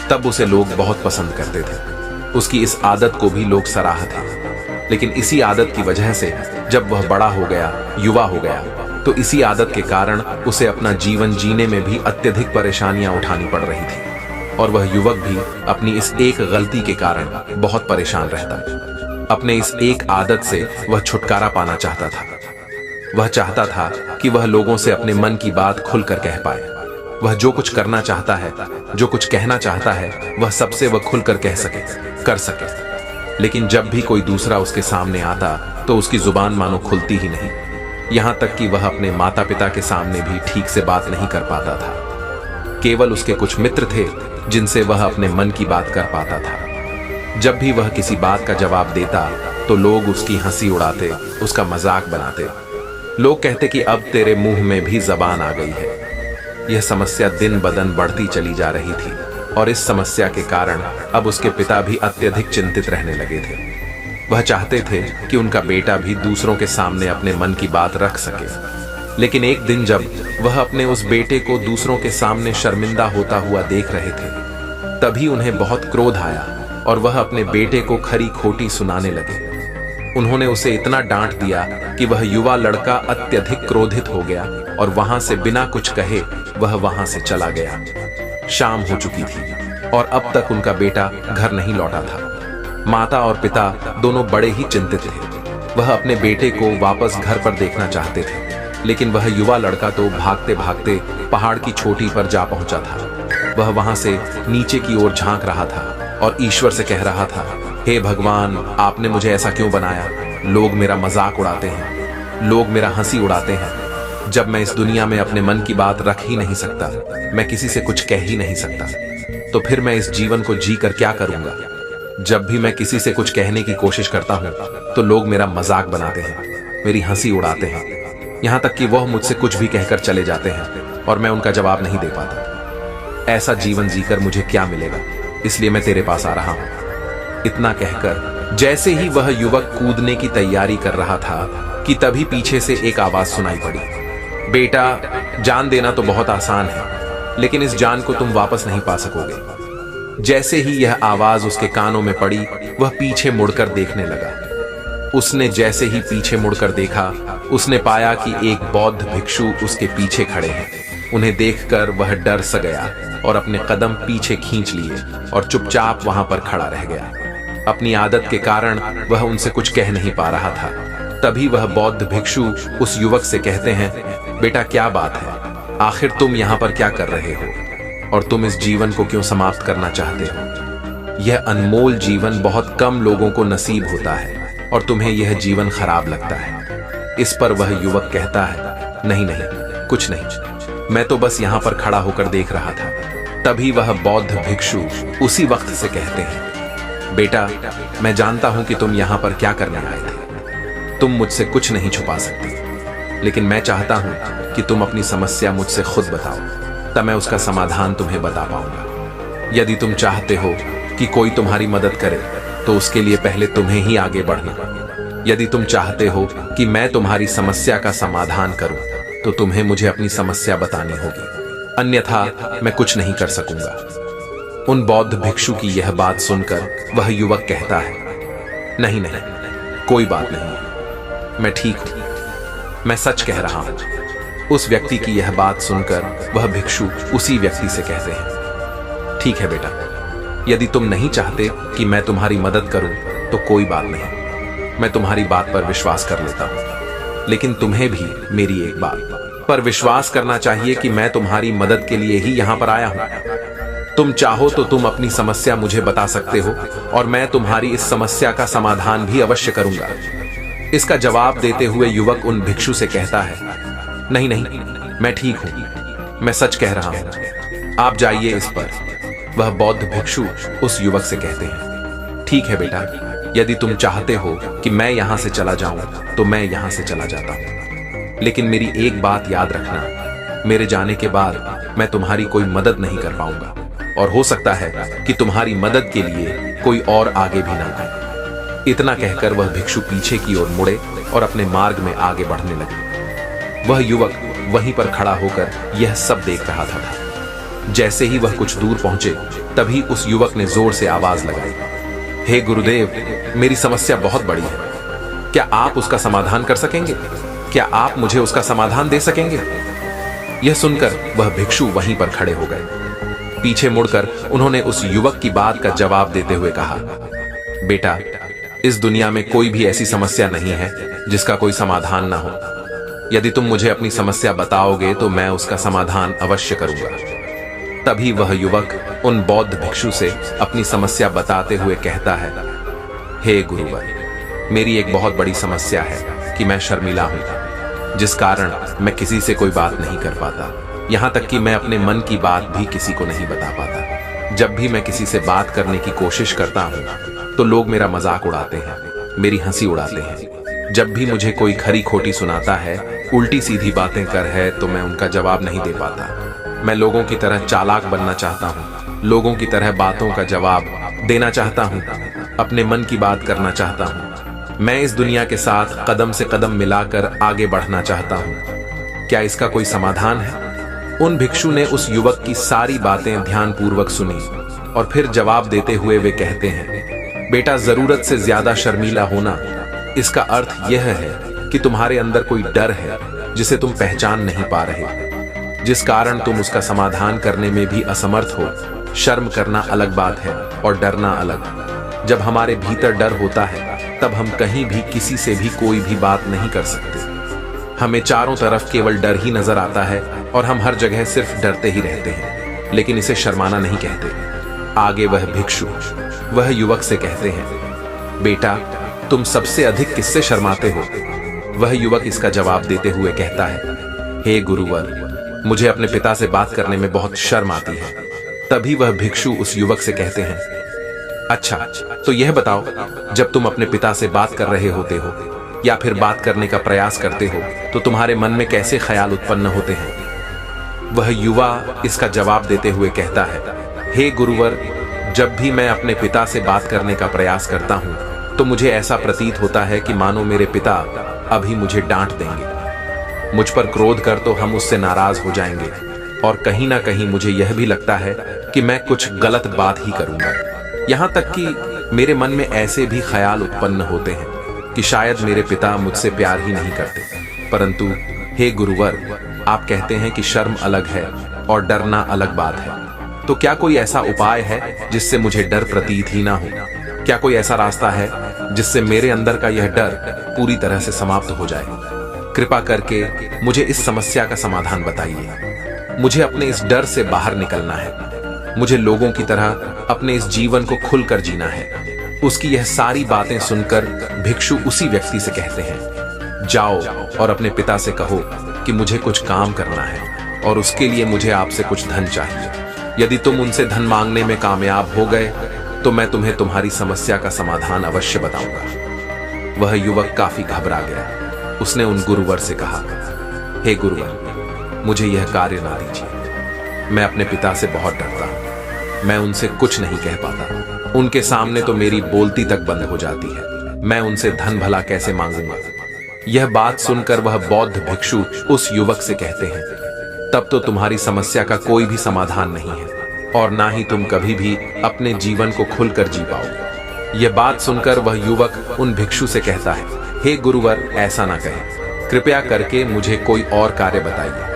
S1: तब उसे लोग बहुत पसंद करते थे। उसकी इस आदत को भी लोग सराहते। लेकिन इसी आदत की वजह से जब वह बड़ा हो गया, युवा हो गया, तो इसी आदत के कारण उसे अपना जीवन जीने में भी अत्यधिक परेशानियां उठानी पड़ रही थी। और वह युवक भी अपनी इस एक गलती के कारण बहुत परेशान रहता। अपने इस एक आदत से वह छुटकारा पाना चाहता था। वह चाहता था कि वह लोगों से अपने मन की बात खुलकर कह पाए। वह जो कुछ करना चाहता है, जो कुछ कहना चाहता है, वह सबसे वह खुलकर कह सके, कर सके। लेकिन जब भी कोई दूसरा उसके सामने आता तो उसकी जुबान मानो खुलती ही नहीं। यहां तक कि वह अपने माता पिता के सामने भी ठीक से बात नहीं कर पाता था। केवल उसके कुछ मित्र थे जिनसे वह अपने मन की बात कर पाता था। जब भी वह किसी बात का जवाब देता तो लोग उसकी हंसी उड़ाते, उसका मजाक बनाते। लोग कहते कि अब तेरे मुंह में भी जबान आ गई है। यह समस्या दिन बदन बढ़ती चली जा रही थी और इस समस्या के कारण अब उसके पिता भी अत्यधिक चिंतित रहने लगे थे। वह चाहते थे कि उनका बेटा भी दूसरों के सामने अपने मन की बात रख सके। लेकिन एक दिन जब वह अपने उस बेटे को दूसरों के सामने शर्मिंदा होता हुआ देख रहे थे, तभी उन्हें बहुत क्रोध आया और वह अपने बेटे को खरी खोटी सुनाने लगे। उन्होंने उसे इतना डांट दिया कि वह युवा लड़का अत्यधिक क्रोधित हो गया और वहां से बिना कुछ कहे वह वहां से चला गया। शाम हो चुकी थी और अब तक उनका बेटा घर नहीं लौटा था। माता और पिता दोनों बड़े ही चिंतित थे। वह अपने बेटे को वापस घर पर देखना चाहते थे, लेकिन वह युवा लड़का तो भागते भागते पहाड़ की चोटी पर जा पहुंचा था। वह वहां से नीचे की ओर झांक रहा था और ईश्वर से कह रहा था, हे भगवान, आपने मुझे ऐसा क्यों बनाया? लोग मेरा मजाक उड़ाते हैं, लोग मेरा हंसी उड़ाते हैं। जब मैं इस दुनिया में अपने मन की बात रख ही नहीं सकता, मैं किसी से कुछ कह ही नहीं सकता, तो फिर मैं इस जीवन को जी कर क्या करूंगा? जब भी मैं किसी से कुछ कहने की कोशिश करता हूं तो लोग मेरा मजाक बनाते हैं, मेरी हंसी उड़ाते हैं, यहां तक कि वह मुझसे कुछ भी कहकर चले जाते हैं और मैं उनका जवाब नहीं दे पाता। ऐसा जीवन जीकर मुझे क्या मिलेगा? इसलिए मैं तेरे पास आ रहा हूं। इतना कहकर जैसे ही वह युवक कूदने की तैयारी कर रहा था कि तभी पीछे से एक आवाज सुनाई पड़ी, बेटा, जान देना तो बहुत आसान है, लेकिन इस जान को तुम वापस नहीं पा सकोगे। जैसे ही यह आवाज उसके कानों में पड़ी, वह पीछे मुड़कर देखने लगा। उसने जैसे ही पीछे मुड़कर देखा, उसने पाया कि एक बौद्ध भिक्षु उसके पीछे खड़े हैं। उन्हें देखकर वह डर सा गया और अपने कदम पीछे खींच लिए और चुपचाप वहां पर खड़ा रह गया। अपनी आदत के कारण वह उनसे कुछ कह नहीं पा रहा था। तभी वह बौद्ध भिक्षु उस युवक से कहते हैं, बेटा, क्या बात है? आखिर तुम यहाँ पर क्या कर रहे हो और तुम इस जीवन को क्यों समाप्त करना चाहते हो? यह अनमोल जीवन बहुत कम लोगों को नसीब होता है और तुम्हें यह जीवन खराब लगता है। इस पर वह युवक कहता है, नहीं नहीं, कुछ नहीं, मैं तो बस यहाँ पर खड़ा होकर देख रहा था। तभी वह बौद्ध भिक्षु उसी वक्त से कहते हैं, बेटा, मैं जानता हूं कि तुम यहाँ पर क्या करने आए थे। तुम मुझसे कुछ नहीं छुपा सकती, लेकिन मैं चाहता हूं कि तुम अपनी समस्या मुझसे खुद बताओ, तब मैं उसका समाधान तुम्हें बता पाऊंगा। यदि तुम चाहते हो कि कोई तुम्हारी मदद करे तो उसके लिए पहले तुम्हें ही आगे बढ़ना। यदि तुम चाहते हो कि मैं तुम्हारी समस्या का समाधान करूं, तो तुम्हें मुझे अपनी समस्या बतानी होगी, अन्यथा मैं कुछ नहीं कर सकूंगा। उन बौद्ध भिक्षु की यह बात सुनकर वह युवक कहता है, नहीं नहीं, कोई बात नहीं, मैं ठीक हूं, मैं सच कह रहा हूं। उस व्यक्ति की यह बात सुनकर वह भिक्षु उसी व्यक्ति से कहते हैं, ठीक है बेटा, यदि तुम नहीं चाहते कि मैं तुम्हारी मदद करूं तो कोई बात नहीं, मैं तुम्हारी बात पर विश्वास कर लेता हूं। लेकिन तुम्हें भी मेरी एक बात पर विश्वास करना चाहिए कि मैं तुम्हारी मदद के लिए ही यहां पर आया हूं। तुम चाहो तो तुम अपनी समस्या मुझे बता सकते हो और मैं तुम्हारी इस समस्या का समाधान भी अवश्य करूंगा। इसका जवाब देते हुए युवक उन भिक्षु से कहता है, नहीं नहीं, मैं ठीक हूं, मैं सच कह रहा हूं, आप जाइए इस पर। वह बौद्ध भिक्षु उस युवक से कहते हैं, ठीक है बेटा, यदि तुम चाहते हो कि मैं यहां से चला जाऊं तो मैं यहां से चला जाता हूं। लेकिन मेरी एक बात याद रखना, मेरे जाने के बाद मैं तुम्हारी कोई मदद नहीं कर पाऊंगा और हो सकता है कि तुम्हारी मदद के लिए कोई और आगे भी ना आए। इतना कहकर वह भिक्षु पीछे की ओर मुड़े और अपने मार्ग में आगे बढ़ने लगे। वह युवक वहीं पर खड़ा होकर यह सब देख रहा था। जैसे ही वह कुछ दूर पहुंचे, तभी उस युवक ने जोर से आवाज लगाई, हे गुरुदेव, मेरी समस्या बहुत बड़ी है, क्या आप उसका समाधान कर सकेंगे? क्या आप मुझे उसका समाधान दे सकेंगे? यह सुनकर वह भिक्षु वहीं पर खड़े हो गए। पीछे मुड़कर उन्होंने उस युवक की बात का जवाब देते हुए कहा, बेटा, इस दुनिया में कोई भी ऐसी समस्या नहीं है जिसका कोई समाधान ना हो। यदि तुम मुझे अपनी समस्या बताओगे तो मैं उसका समाधान अवश्य करूंगा। तभी वह युवक उन बौद्ध भिक्षु से अपनी समस्या बताते हुए कहता है, हे गुरुवर, मेरी एक बहुत बड़ी समस्या है कि मैं शर्मीला हूं, जिस कारण मैं किसी से कोई बात नहीं कर पाता। यहां तक कि मैं अपने मन की बात भी किसी को नहीं बता पाता। जब भी मैं किसी से बात करने की कोशिश करता हूं तो लोग मेरा मजाक उड़ाते हैं, मेरी हंसी उड़ाते हैं। जब भी मुझे कोई खरी खोटी सुनाता है, उल्टी सीधी बातें कर है, तो मैं उनका जवाब नहीं दे पाता। मैं लोगों की तरह चालाक बनना चाहता हूँ, लोगों की तरह बातों का जवाब देना चाहता हूँ, अपने मन की बात करना चाहता हूँ। मैं इस दुनिया के साथ कदम से कदम मिलाकर आगे बढ़ना चाहता हूँ। क्या इसका कोई समाधान है? उन भिक्षु ने उस युवक की सारी बातें ध्यानपूर्वक सुनी और फिर जवाब देते हुए वे कहते हैं, बेटा, जरूरत से ज्यादा शर्मीला होना, इसका अर्थ यह है कि तुम्हारे अंदर कोई डर है जिसे तुम पहचान नहीं पा रहे, जिस कारण तुम उसका समाधान करने में भी असमर्थ हो। शर्म करना अलग बात है और डरना अलग। जब हमारे भीतर डर होता है तब हम कहीं भी किसी से भी कोई भी बात नहीं कर सकते। हमें चारों तरफ केवल डर ही नजर आता है और हम हर जगह सिर्फ डरते ही रहते हैं, लेकिन इसे शर्माना नहीं कहते। आगे वह भिक्षु वह युवक से कहते हैं, बेटा, तुम सबसे अधिक किससे शर्माते हो? वह युवक इसका जवाब देते हुए कहता है, हे गुरुवर, मुझे अपने पिता से बात करने में बहुत शर्म आती है। तभी वह भिक्षु उस युवक से कहते हैं, अच्छा, तो यह बताओ, जब तुम अपने पिता से बात कर रहे होते हो या फिर बात करने का प्रयास करते हो तो तुम्हारे मन में कैसे ख्याल उत्पन्न होते हैं? वह युवा इसका जवाब देते हुए कहता है, हे गुरुवर, जब भी मैं अपने पिता से बात करने का प्रयास करता हूं तो मुझे ऐसा प्रतीत होता है कि मानो मेरे पिता अभी मुझे डांट देंगे। मुझ पर क्रोध कर तो हम उससे नाराज हो जाएंगे और कहीं ना कहीं मुझे यह भी लगता है कि मैं कुछ गलत बात ही करूंगा। यहां तक कि मेरे मन में ऐसे भी ख्याल उत्पन्न होते हैं कि शायद मेरे पिता मुझसे प्यार ही नहीं करते। परंतु हे गुरुवर, आप कहते हैं कि शर्म अलग है और डरना अलग बात है, तो क्या कोई ऐसा उपाय है जिससे मुझे डर प्रतीत ही ना हो? क्या कोई ऐसा रास्ता है जिससे मेरे अंदर का यह डर पूरी तरह से समाप्त हो जाए? कृपा करके मुझे इस समस्या का समाधान बताइए। मुझे अपने इस डर से बाहर निकलना है। मुझे लोगों की तरह अपने इस जीवन को खुलकर जीना है। उसकी यह सारी बातें सुनकर भिक्षु उसी व्यक्ति से कहते हैं, जाओ और अपने पिता से कहो कि मुझे कुछ काम करना है और उसके लिए मुझे आपसे कुछ धन चाहिए। यदि तुम उनसे धन मांगने में कामयाब हो गए तो मैं तुम्हें तुम्हारी समस्या का समाधान अवश्य बताऊंगा। वह युवक काफी घबरा गया। उसने उन गुरुवर से कहा, हे गुरुवर, मुझे यह कार्य ना दीजिए। मैं अपने पिता से बहुत डरता हूं। मैं उनसे कुछ नहीं कह पाता। उनके सामने तो मेरी बोलती तक बंद हो जाती है। मैं उनसे धन भला कैसे मांगूंगा। यह बात सुनकर वह बौद्ध भिक्षु उस युवक से कहते हैं, तब तो तुम्हारी समस्या का कोई भी समाधान नहीं है और ना ही तुम कभी भी अपने जीवन को खुलकर जी पाओगे। यह बात सुनकर वह युवक उन भिक्षु से कहता है, हे गुरुवर, ऐसा ना कहें, कृपया करके मुझे कोई और कार्य बताइए,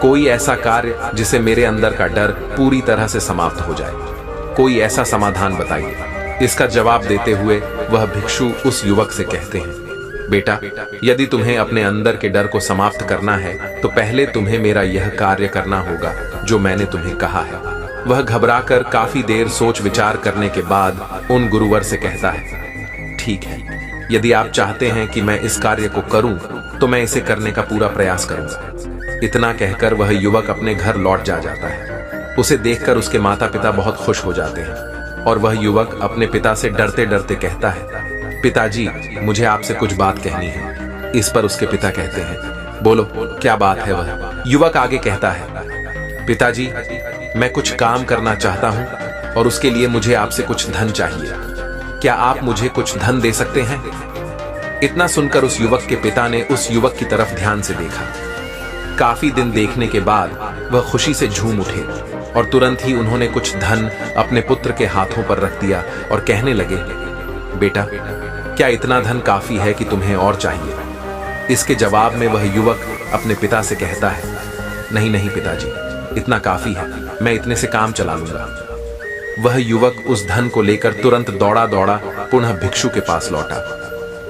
S1: कोई ऐसा कार्य जिसे मेरे अंदर का डर पूरी तरह से समाप्त हो जाए, कोई ऐसा समाधान बताइए। इसका जवाब देते हुए वह भिक्षु उस युवक से कहते हैं, बेटा, यदि तुम्हें अपने अंदर के डर को समाप्त करना है तो पहले तुम्हें मेरा यह कार्य करना होगा जो मैंने तुम्हें कहा है। वह घबराकर काफी देर सोच विचार करने के बाद उन गुरुवर से कहता है, ठीक है, यदि आप चाहते हैं कि मैं इस कार्य को करूं तो मैं इसे करने का पूरा प्रयास करूंगा। इतना कहकर वह युवक अपने घर लौट जाता है। उसे देखकर उसके माता पिता बहुत खुश हो जाते हैं और वह युवक अपने पिता से डरते डरते कहता है, पिताजी, मुझे आपसे कुछ बात कहनी है। इस पर उसके पिता कहते हैं, बोलो, क्या बात है। वह युवक आगे कहता है, पिताजी, मैं कुछ काम करना चाहता हूं और उसके लिए मुझे आपसे कुछ धन चाहिए। क्या आप मुझे कुछ धन दे सकते हैं? इतना सुनकर उस युवक के पिता ने उस युवक की तरफ ध्यान से देखा। काफी दिन देखने के बाद वह खुशी से झूम उठे और तुरंत ही उन्होंने कुछ धन अपने पुत्र के हाथों पर रख दिया और कहने लगे, बेटा, क्या इतना धन काफी है कि तुम्हें और चाहिए? इसके जवाब में वह युवक अपने पिता से कहता है, नहीं नहीं पिताजी, इतना काफी है, मैं इतने से काम चला लूंगा। वह युवक उस धन को लेकर तुरंत दौड़ा दौड़ा पुनः भिक्षु के पास लौटा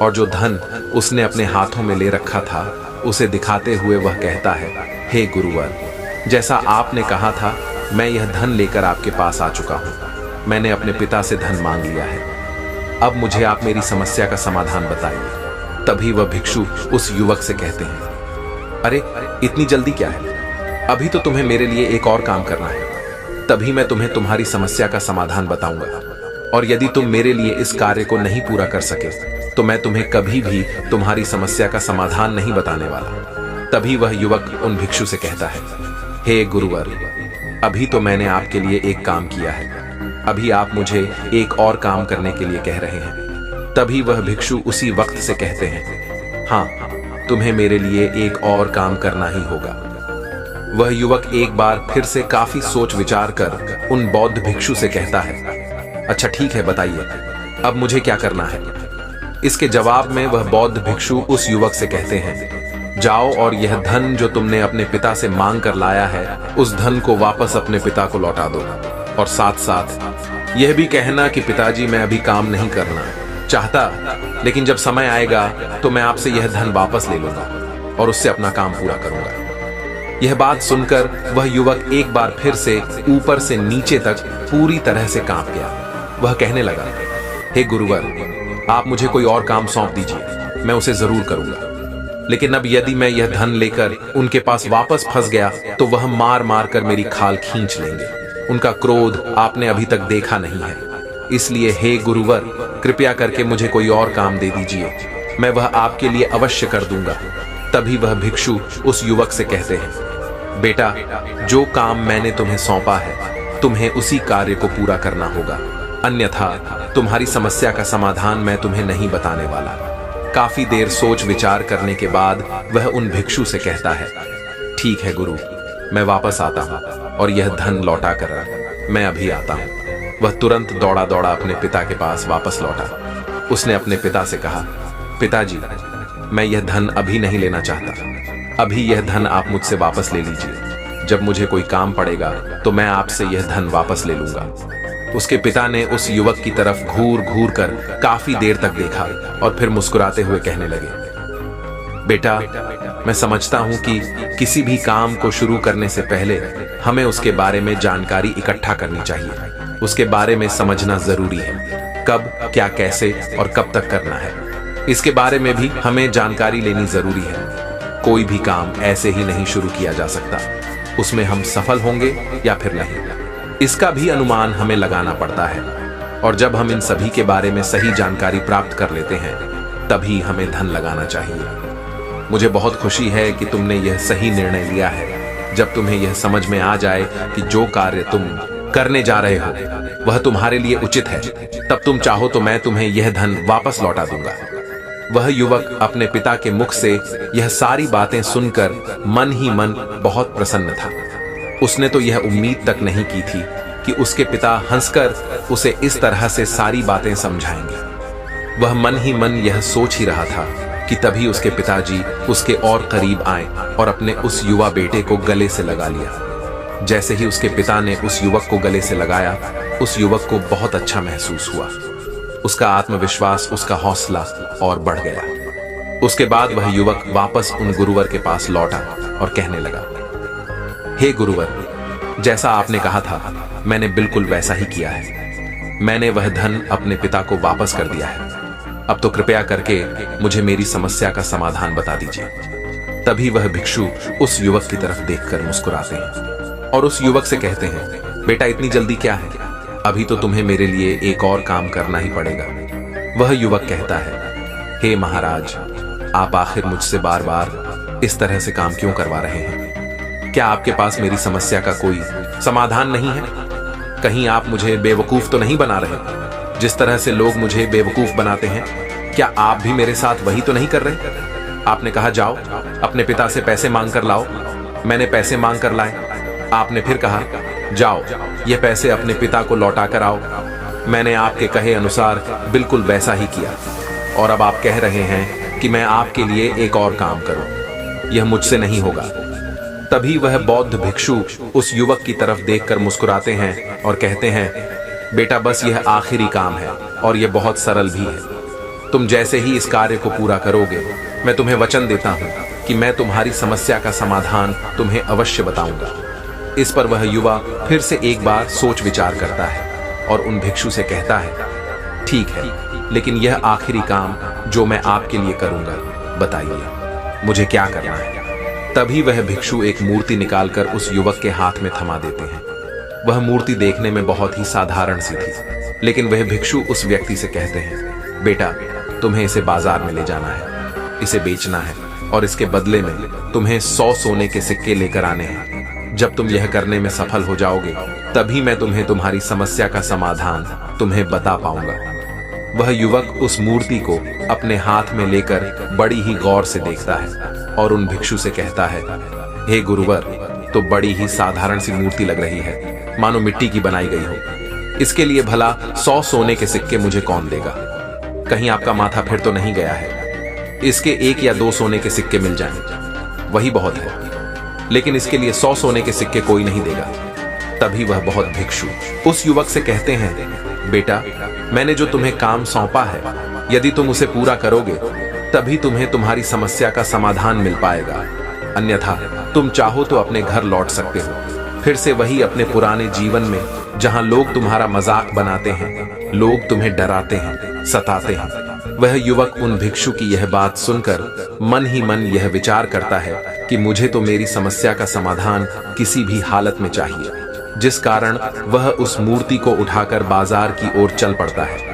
S1: और जो धन उसने अपने हाथों में ले रखा था उसे दिखाते हुए वह कहता है, हे गुरुवर, जैसा आपने कहा था मैं यह धन लेकर आपके पास आ चुका हूं। मैंने अपने पिता से धन मांग लिया है। अब मुझे आप मेरी समस्या का समाधान बताइए। तभी वह भिक्षु उस युवक से कहते हैं, अरे इतनी जल्दी क्या है, अभी तो तुम्हें मेरे लिए एक और काम करना है, तभी मैं तुम्हें तुम्हारी समस्या का समाधान बताऊंगा। और यदि तुम मेरे लिए इस कार्य को नहीं पूरा कर सके तो मैं तुम्हें कभी भी तुम्हारी समस्या का समाधान नहीं बताने वाला। तभी वह युवक उन भिक्षु से कहता है, हे गुरुवर, अभी तो मैंने आपके लिए एक काम किया है, अभी आप मुझे एक और काम करने के लिए कह रहे हैं। तभी वह भिक्षु उसी वक्त से कहते हैं, हाँ, तुम्हें मेरे लिए एक और काम करना ही होगा। वह युवक एक बार फिर से काफी सोच विचार कर उन बौद्ध भिक्षु से कहता है, अच्छा ठीक है, बताइए अब मुझे क्या करना है। इसके जवाब में वह बौद्ध भिक्षु उस युवक से कहते हैं, जाओ और यह धन जो तुमने अपने पिता से मांग कर लाया है उस धन को वापस अपने पिता को लौटा दो और साथ साथ यह भी कहना कि पिताजी, मैं अभी काम नहीं करना चाहता, लेकिन जब समय आएगा तो मैं आपसे यह धन वापस ले लूंगा और उससे अपना काम पूरा करूंगा। यह बात सुनकर वह युवक एक बार फिर से ऊपर से नीचे तक पूरी तरह से कांप गया। वह कहने लगा, हे गुरुवर, आप मुझे कोई और काम सौंप दीजिए, मैं उसे जरूर करूंगा। लेकिन अब यदि मैं यह धन लेकर उनके पास वापस फंस गया तो वह मार मार कर मेरी खाल खींच लेंगे। उनका क्रोध आपने अभी तक देखा नहीं है, इसलिए हे गुरुवर, कृपया करके मुझे कोई और काम दे दीजिए, मैं वह आपके लिए अवश्य कर दूंगा। तभी वह भिक्षु उस युवक से कहते हैं, बेटा, जो काम मैंने तुम्हें सौंपा है तुम्हें उसी कार्य को पूरा करना होगा, अन्यथा तुम्हारी समस्या का समाधान मैं तुम्हें नहीं बताने वाला। काफी देर सोच विचार करने के बाद वह उन भिक्षु से कहता है, ठीक है गुरु, मैं वापस आता हूँ और यह धन लौटा कर मैं अभी आता हूँ। वह तुरंत दौड़ा दौड़ा अपने पिता के पास वापस लौटा। उसने अपने पिता से कहा, पिताजी, मैं यह धन अभी नहीं लेना चाहता, अभी यह धन आप मुझसे वापस ले लीजिए, जब मुझे कोई काम पड़ेगा तो मैं आपसे यह धन वापस ले लूंगा। उसके पिता ने उस युवक की तरफ घूर घूर कर काफी देर तक देखा और फिर मुस्कुराते हुए कहने लगे, बेटा, मैं समझता हूं कि किसी भी काम को शुरू करने से पहले हमें उसके बारे में जानकारी इकट्ठा करनी चाहिए। उसके बारे में समझना जरूरी है, कब, क्या, कैसे और कब तक करना है, इसके बारे में भी हमें जानकारी लेनी जरूरी है। कोई भी काम ऐसे ही नहीं शुरू किया जा सकता, उसमें हम सफल होंगे या फिर नहीं, इसका भी अनुमान हमें लगाना पड़ता है। और जब हम इन सभी के बारे में सही जानकारी प्राप्त कर लेते हैं तभी हमें धन लगाना चाहिए। मुझे बहुत खुशी है कि तुमने यह सही निर्णय लिया है। जब तुम्हें यह समझ में आ जाए कि जो कार्य तुम करने जा रहे हो वह तुम्हारे लिए उचित है, तब तुम चाहो तो मैं तुम्हें यह धन वापस लौटा दूंगा। वह युवक अपने पिता के मुख से यह सारी बातें सुनकर मन ही मन बहुत प्रसन्न था। उसने तो यह उम्मीद तक नहीं की थी कि उसके पिता हंसकर उसे इस तरह से सारी बातें समझाएंगे। वह मन ही मन यह सोच ही रहा था कि तभी उसके पिताजी उसके और करीब आए और अपने उस युवा बेटे को गले से लगा लिया। जैसे ही उसके पिता ने उस युवक को गले से लगाया, उस युवक को बहुत अच्छा महसूस हुआ। उसका आत्मविश्वास, उसका हौसला और बढ़ गया। उसके बाद वह युवक वापस उन गुरुवर के पास लौटा और कहने लगा, हे गुरुवर, जैसा आपने कहा था मैंने बिल्कुल वैसा ही किया है। मैंने वह धन अपने पिता को वापस कर दिया है। अब तो कृपया करके मुझे मेरी समस्या का समाधान बता दीजिए। तभी वह भिक्षु उस युवक की तरफ देखकर मुस्कुराते हैं और उस युवक से कहते हैं, बेटा इतनी जल्दी क्या है, अभी तो तुम्हें मेरे लिए एक और काम करना ही पड़ेगा। वह युवक कहता है, हे महाराज, आप आखिर मुझसे बार बार इस तरह से काम क्यों करवा रहे हैं? क्या आपके पास मेरी समस्या का कोई समाधान नहीं है? कहीं आप मुझे बेवकूफ तो नहीं बना रहे? जिस तरह से लोग मुझे बेवकूफ बनाते हैं, क्या आप भी मेरे साथ वही तो नहीं कर रहे? आपने कहा जाओ अपने पिता से पैसे मांग कर लाओ, मैंने पैसे मांग कर लाए। आपने फिर कहा जाओ ये पैसे अपने पिता को लौटा कर आओ, मैंने आपके कहे अनुसार बिल्कुल वैसा ही किया। और अब आप कह रहे हैं कि मैं आपके लिए एक और काम करूं, यह मुझसे नहीं होगा। तभी वह बौद्ध भिक्षु उस युवक की तरफ देखकर मुस्कुराते हैं और कहते हैं, बेटा बस यह आखिरी काम है और यह बहुत सरल भी है। तुम जैसे ही इस कार्य को पूरा करोगे, मैं तुम्हें वचन देता हूं कि मैं तुम्हारी समस्या का समाधान तुम्हें अवश्य बताऊंगा। इस पर वह युवा फिर से एक बार सोच विचार करता है और उन भिक्षु से कहता है, ठीक है, लेकिन यह आखिरी काम जो मैं आपके लिए करूंगा, बताइए मुझे क्या करना है। तभी वह भिक्षु एक मूर्ति निकालकर उस युवक के हाथ में थमा देते हैं। वह मूर्ति देखने में बहुत ही साधारण सी थी, लेकिन वह भिक्षु उस व्यक्ति से कहते हैं, बेटा तुम्हें इसे बाजार में ले जाना है, इसे बेचना है और इसके बदले में तुम्हें 100 सोने के सिक्के लेकर आने हैं। जब तुम यह करने में सफल हो जाओगे, तभी मैं तुम्हें तुम्हारी समस्या का समाधान तुम्हें बता पाऊंगा। वह युवक उस मूर्ति को अपने हाथ में लेकर बड़ी ही गौर से देखता है और उन भिक्षु से कहता है, हे गुरुवर, तो बड़ी ही साधारण सी मूर्ति लग रही है, मानो मिट्टी की बनाई गई हो। इसके लिए भला 100 सोने के सिक्के मुझे कौन देगा? कहीं आपका माथा फिर तो नहीं गया है? इसके 1 या 2 सोने के सिक्के मिल जाएं, वही बहुत है, लेकिन इसके लिए 100 सोने के सिक्के कोई नहीं देगा। तभी वह बहुत भिक्षु उस युवक से कहते हैं, बेटा मैंने जो तुम्हें काम सौंपा है, यदि तुम उसे पूरा करोगे तभी तुम्हें तुम्हारी समस्या का समाधान मिल पाएगा, अन्यथा तुम चाहो तो अपने घर लौट सकते हो, फिर से वही अपने पुराने जीवन में जहां लोग तुम्हारा मजाक बनाते हैं, लोग तुम्हें डराते हैं, सताते हैं। वह युवक उन भिक्षु की यह बात सुनकर मन ही मन यह विचार करता है कि मुझे तो मेरी समस्या का समाधान किसी भी हालत में चाहिए, जिस कारण वह उस मूर्ति को उठाकर बाजार की ओर चल पड़ता है।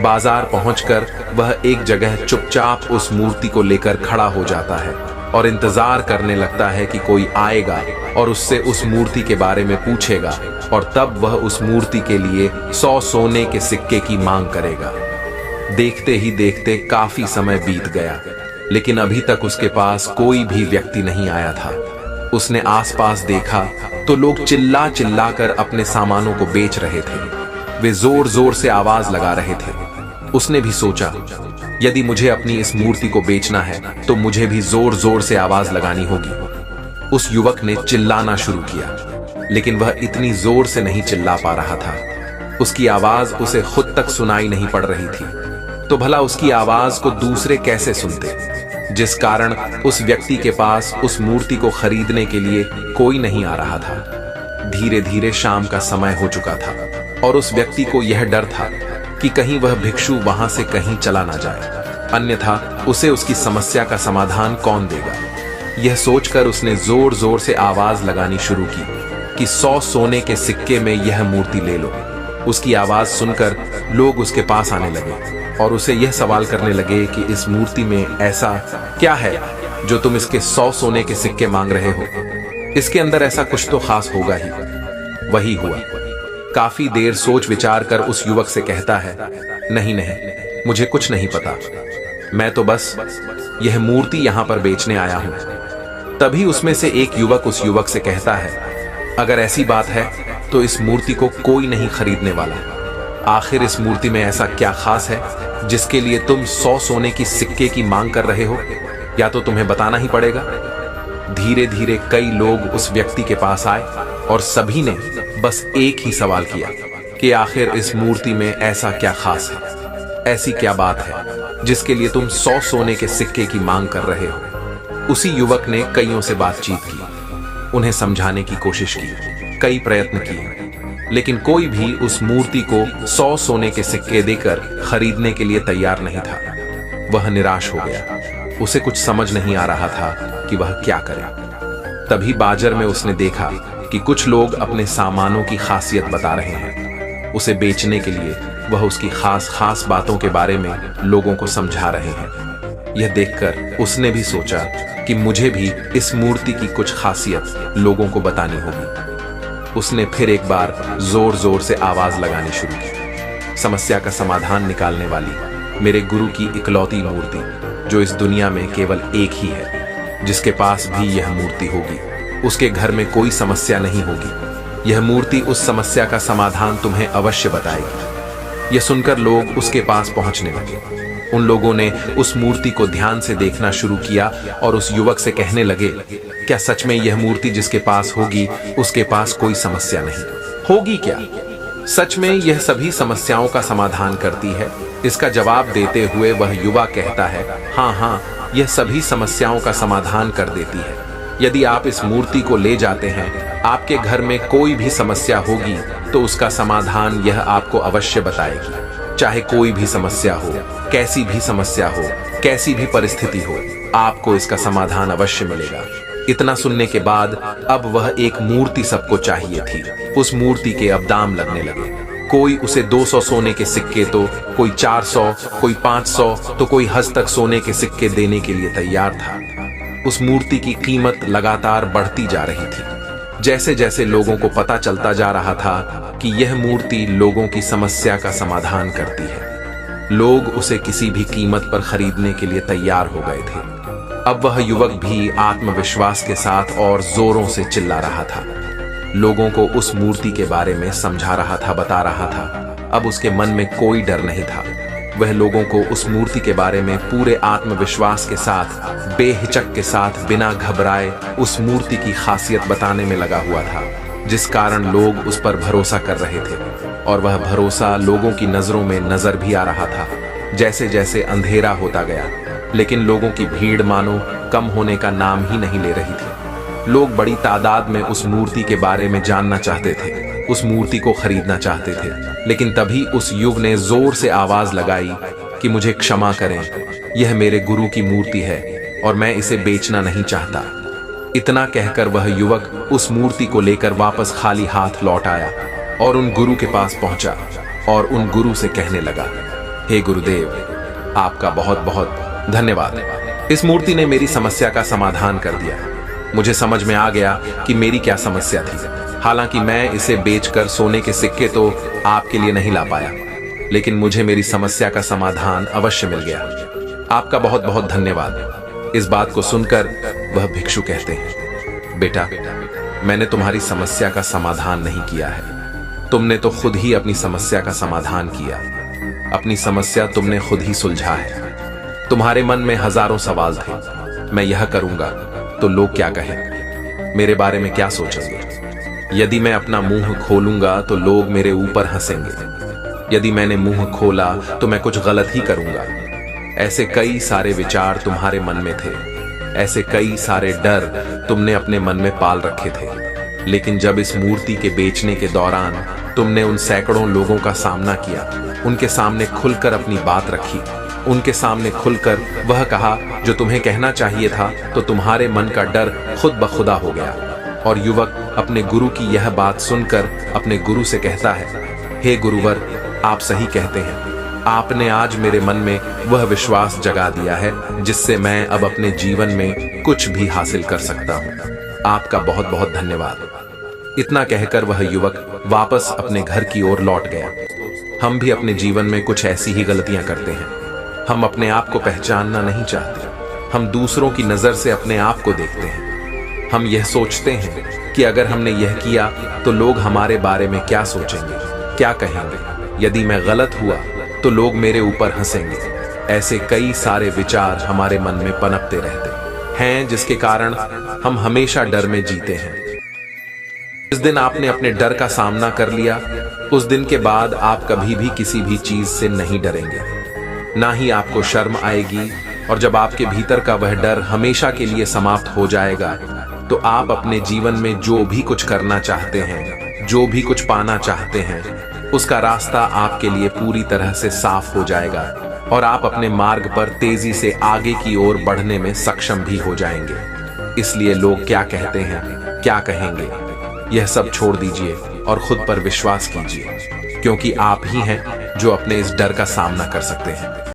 S1: बाजार पहुंचकर वह एक जगह चुपचाप उस मूर्ति को लेकर खड़ा हो जाता है और इंतजार करने लगता है कि कोई आएगा और उससे उस मूर्ति के बारे में पूछेगा, और तब वह उस मूर्ति के लिए 100 सोने के सिक्के की मांग करेगा। देखते ही देखते काफी समय बीत गया, लेकिन अभी तक उसके पास कोई भी व्यक्ति नहीं आया था। उसने आसपास देखा तो लोग चिल्ला चिल्ला कर अपने सामानों को बेच रहे थे, वे जोर जोर से आवाज लगा रहे थे। उसने भी सोचा, यदि मुझे अपनी इस मूर्ति को बेचना है तो मुझे भी जोर जोर से आवाज लगानी होगी। उस युवक ने चिल्लाना शुरू किया, लेकिन वह इतनी जोर से नहीं चिल्ला पा रहा था। उसकी आवाज उसे खुद तक सुनाई नहीं पड़ रही थी, तो भला उसकी आवाज को दूसरे कैसे सुनते, जिस कारण उस व्यक्ति के पास उस मूर्ति को खरीदने के लिए कोई नहीं आ रहा था। धीरे धीरे शाम का समय हो चुका था और उस व्यक्ति को यह डर था कि कहीं वह भिक्षु वहां से कहीं चला ना जाए, अन्यथा उसे उसकी समस्या का समाधान कौन देगा। यह सोचकर उसने जोर जोर से आवाज लगानी शुरू की कि 100 सोने के सिक्के में यह मूर्ति ले लो। उसकी आवाज सुनकर लोग उसके पास आने लगे और उसे यह सवाल करने लगे कि इस मूर्ति में ऐसा क्या है जो तुम इसके 100 सोने के सिक्के मांग रहे हो? इसके अंदर ऐसा कुछ तो खास होगा ही। वही हुआ। काफी देर सोच विचार कर उस युवक से कहता है, नहीं नहीं, मुझे कुछ नहीं पता, मैं तो बस यह मूर्ति यहां पर बेचने आया हूं। तभी उसमें से एक युवक उस युवक से कहता है, अगर ऐसी बात है तो इस मूर्ति को कोई नहीं खरीदने वाला। आखिर इस मूर्ति में ऐसा क्या खास है जिसके लिए तुम 100 सोने की सिक्के की मांग कर रहे हो? या तो तुम्हें बताना ही पड़ेगा। धीरे धीरे कई लोग उस व्यक्ति के पास आए और सभी ने बस एक ही सवाल किया कि आखिर इस मूर्ति में ऐसा क्या खास है, ऐसी क्या बात है जिसके लिए तुम 100 सोने के सिक्के की मांग कर रहे हो। उसी युवक ने कईयों से बातचीत की, उन्हें समझाने की कोशिश की, कई प्रयत्न किए, लेकिन कोई भी उस मूर्ति को 100 सोने के सिक्के देकर खरीदने के लिए तैयार नहीं था। वह निराश हो गया, उसे कुछ समझ नहीं आ रहा था कि वह क्या करे। तभी बाजार में उसने देखा कि कुछ लोग अपने सामानों की खासियत बता रहे हैं। उसे बेचने के लिए वह उसकी खास बातों के बारे में लोगों को समझा रहे हैं। यह देखकर उसने भी सोचा कि मुझे भी इस मूर्ति की कुछ खासियत लोगों को बतानी होगी। उसने फिर एक बार जोर जोर से आवाज लगानी शुरू की, समस्या का समाधान निकालने वाली मेरे गुरु की इकलौती मूर्ति, जो इस दुनिया में केवल एक ही है, जिसके पास भी यह मूर्ति होगी उसके घर में कोई समस्या नहीं होगी। यह मूर्ति उस समस्या का समाधान तुम्हें अवश्य बताएगी। यह सुनकर लोग उसके पास पहुंचने लगे। उन लोगों ने उस मूर्ति को ध्यान से देखना शुरू किया और उस युवक से कहने लगे, क्या सच में यह मूर्ति जिसके पास होगी उसके पास कोई समस्या नहीं होगी क्या? सच में यह सभी समस्याओं का समाधान करती है? इसका जवाब देते हुए वह युवा कहता है, हाँ, यह सभी समस्याओं का समाधान कर देती है। यदि आप इस मूर्ति को ले जाते हैं, आपके घर में कोई भी समस्या होगी तो उसका समाधान यह आपको अवश्य बताएगी। चाहे कोई भी समस्या हो, कैसी भी समस्या हो, कैसी भी परिस्थिति हो, आपको इसका समाधान अवश्य मिलेगा। इतना सुनने के बाद अब वह एक मूर्ति सबको चाहिए थी। उस मूर्ति के अब दाम लगने लगे। कोई उसे 200 सोने के सिक्के तो कोई 400, कोई 500 तो कोई हज तक सोने के सिक्के देने के लिए तैयार था। उस मूर्ति की कीमत लगातार बढ़ती जा रही थी। जैसे जैसे लोगों को पता चलता जा रहा था कि यह मूर्ति लोगों की समस्या का समाधान करती है, लोग उसे किसी भी कीमत पर खरीदने के लिए तैयार हो गए थे। अब वह युवक भी आत्मविश्वास के साथ और जोरों से चिल्ला रहा था, लोगों को उस मूर्ति के बारे में समझा रहा था, बता रहा था। अब उसके मन में कोई डर नहीं था। वह लोगों को उस मूर्ति के बारे में पूरे आत्मविश्वास के साथ, बेहिचक के साथ, बिना घबराए उस मूर्ति की खासियत बताने में लगा हुआ था, जिस कारण लोग उस पर भरोसा कर रहे थे। और वह भरोसा लोगों की नजरों में नजर भी आ रहा था। जैसे जैसे अंधेरा होता गया, लेकिन लोगों की भीड़ मानो कम होने का नाम ही नहीं ले रही थी। लोग बड़ी तादाद में उस मूर्ति के बारे में जानना चाहते थे, उस मूर्ति को खरीदना चाहते थे। लेकिन तभी उस युवक ने जोर से आवाज लगाई कि मुझे क्षमा करें, यह मेरे गुरु की मूर्ति है और मैं इसे बेचना नहीं चाहता। इतना कहकर वह युवक उस मूर्ति को लेकर वापस खाली हाथ लौट आया और उन गुरु के पास पहुंचा और उन गुरु से कहने लगा, हे गुरुदेव, आपका बहुत बहुत धन्यवाद। इस मूर्ति ने मेरी समस्या का समाधान कर दिया। मुझे समझ में आ गया कि मेरी क्या समस्या थी। हालांकि मैं इसे बेचकर सोने के सिक्के तो आपके लिए नहीं ला पाया, लेकिन मुझे मेरी समस्या का समाधान अवश्य मिल गया। आपका बहुत बहुत धन्यवाद। इस बात को सुनकर वह भिक्षु कहते हैं, बेटा, मैंने तुम्हारी समस्या का समाधान नहीं किया है, तुमने तो खुद ही अपनी समस्या का समाधान किया। अपनी समस्या तुमने खुद ही सुलझा है। तुम्हारे मन में हजारों सवाल थे, मैं यह करूंगा तो लोग क्या कहेंगे, मेरे बारे में क्या सोचेंगे। यदि मैं अपना मुंह खोलूंगा तो लोग मेरे ऊपर हंसेंगे। यदि मैंने मुंह खोला तो मैं कुछ गलत ही करूंगा। ऐसे कई सारे विचार तुम्हारे मन में थे, ऐसे कई सारे डर तुमने अपने मन में पाल रखे थे। लेकिन जब इस मूर्ति के बेचने के दौरान तुमने उन सैकड़ों लोगों का सामना किया, उनके सामने खुलकर अपनी बात रखी, उनके सामने खुलकर वह कहा जो तुम्हें कहना चाहिए था, तो तुम्हारे मन का डर खुद ब खुदा हो गया। और युवक अपने गुरु की यह बात सुनकर अपने गुरु से कहता है, हे गुरुवर, आप सही कहते हैं। आपने आज मेरे मन में वह विश्वास जगा दिया है जिससे मैं अब अपने जीवन में कुछ भी हासिल कर सकता हूँ। आपका बहुत बहुत धन्यवाद। इतना कहकर वह युवक वापस अपने घर की ओर लौट गया। हम भी अपने जीवन में कुछ ऐसी ही गलतियां करते हैं। हम अपने आप को पहचानना नहीं चाहते। हम दूसरों की नजर से अपने आप को देखते हैं। हम यह सोचते हैं कि अगर हमने यह किया तो लोग हमारे बारे में क्या सोचेंगे, क्या कहेंगे। यदि मैं गलत हुआ तो लोग मेरे ऊपर हंसेंगे। ऐसे कई सारे विचार हमारे मन में पनपते रहते हैं, जिसके कारण हम हमेशा डर में जीते हैं। जिस दिन आपने अपने डर का सामना कर लिया, उस दिन के बाद आप कभी भी किसी भी चीज से नहीं डरेंगे, ना ही आपको शर्म आएगी। और जब आपके भीतर का वह डर हमेशा के लिए समाप्त हो जाएगा, तो आप अपने जीवन में जो भी कुछ करना चाहते हैं, जो भी कुछ पाना चाहते हैं, उसका रास्ता आपके लिए पूरी तरह से साफ हो जाएगा और आप अपने मार्ग पर तेजी से आगे की ओर बढ़ने में सक्षम भी हो जाएंगे। इसलिए लोग क्या कहते हैं, क्या कहेंगे, यह सब छोड़ दीजिए और खुद पर विश्वास कीजिए, क्योंकि आप ही हैं जो अपने इस डर का सामना कर सकते हैं।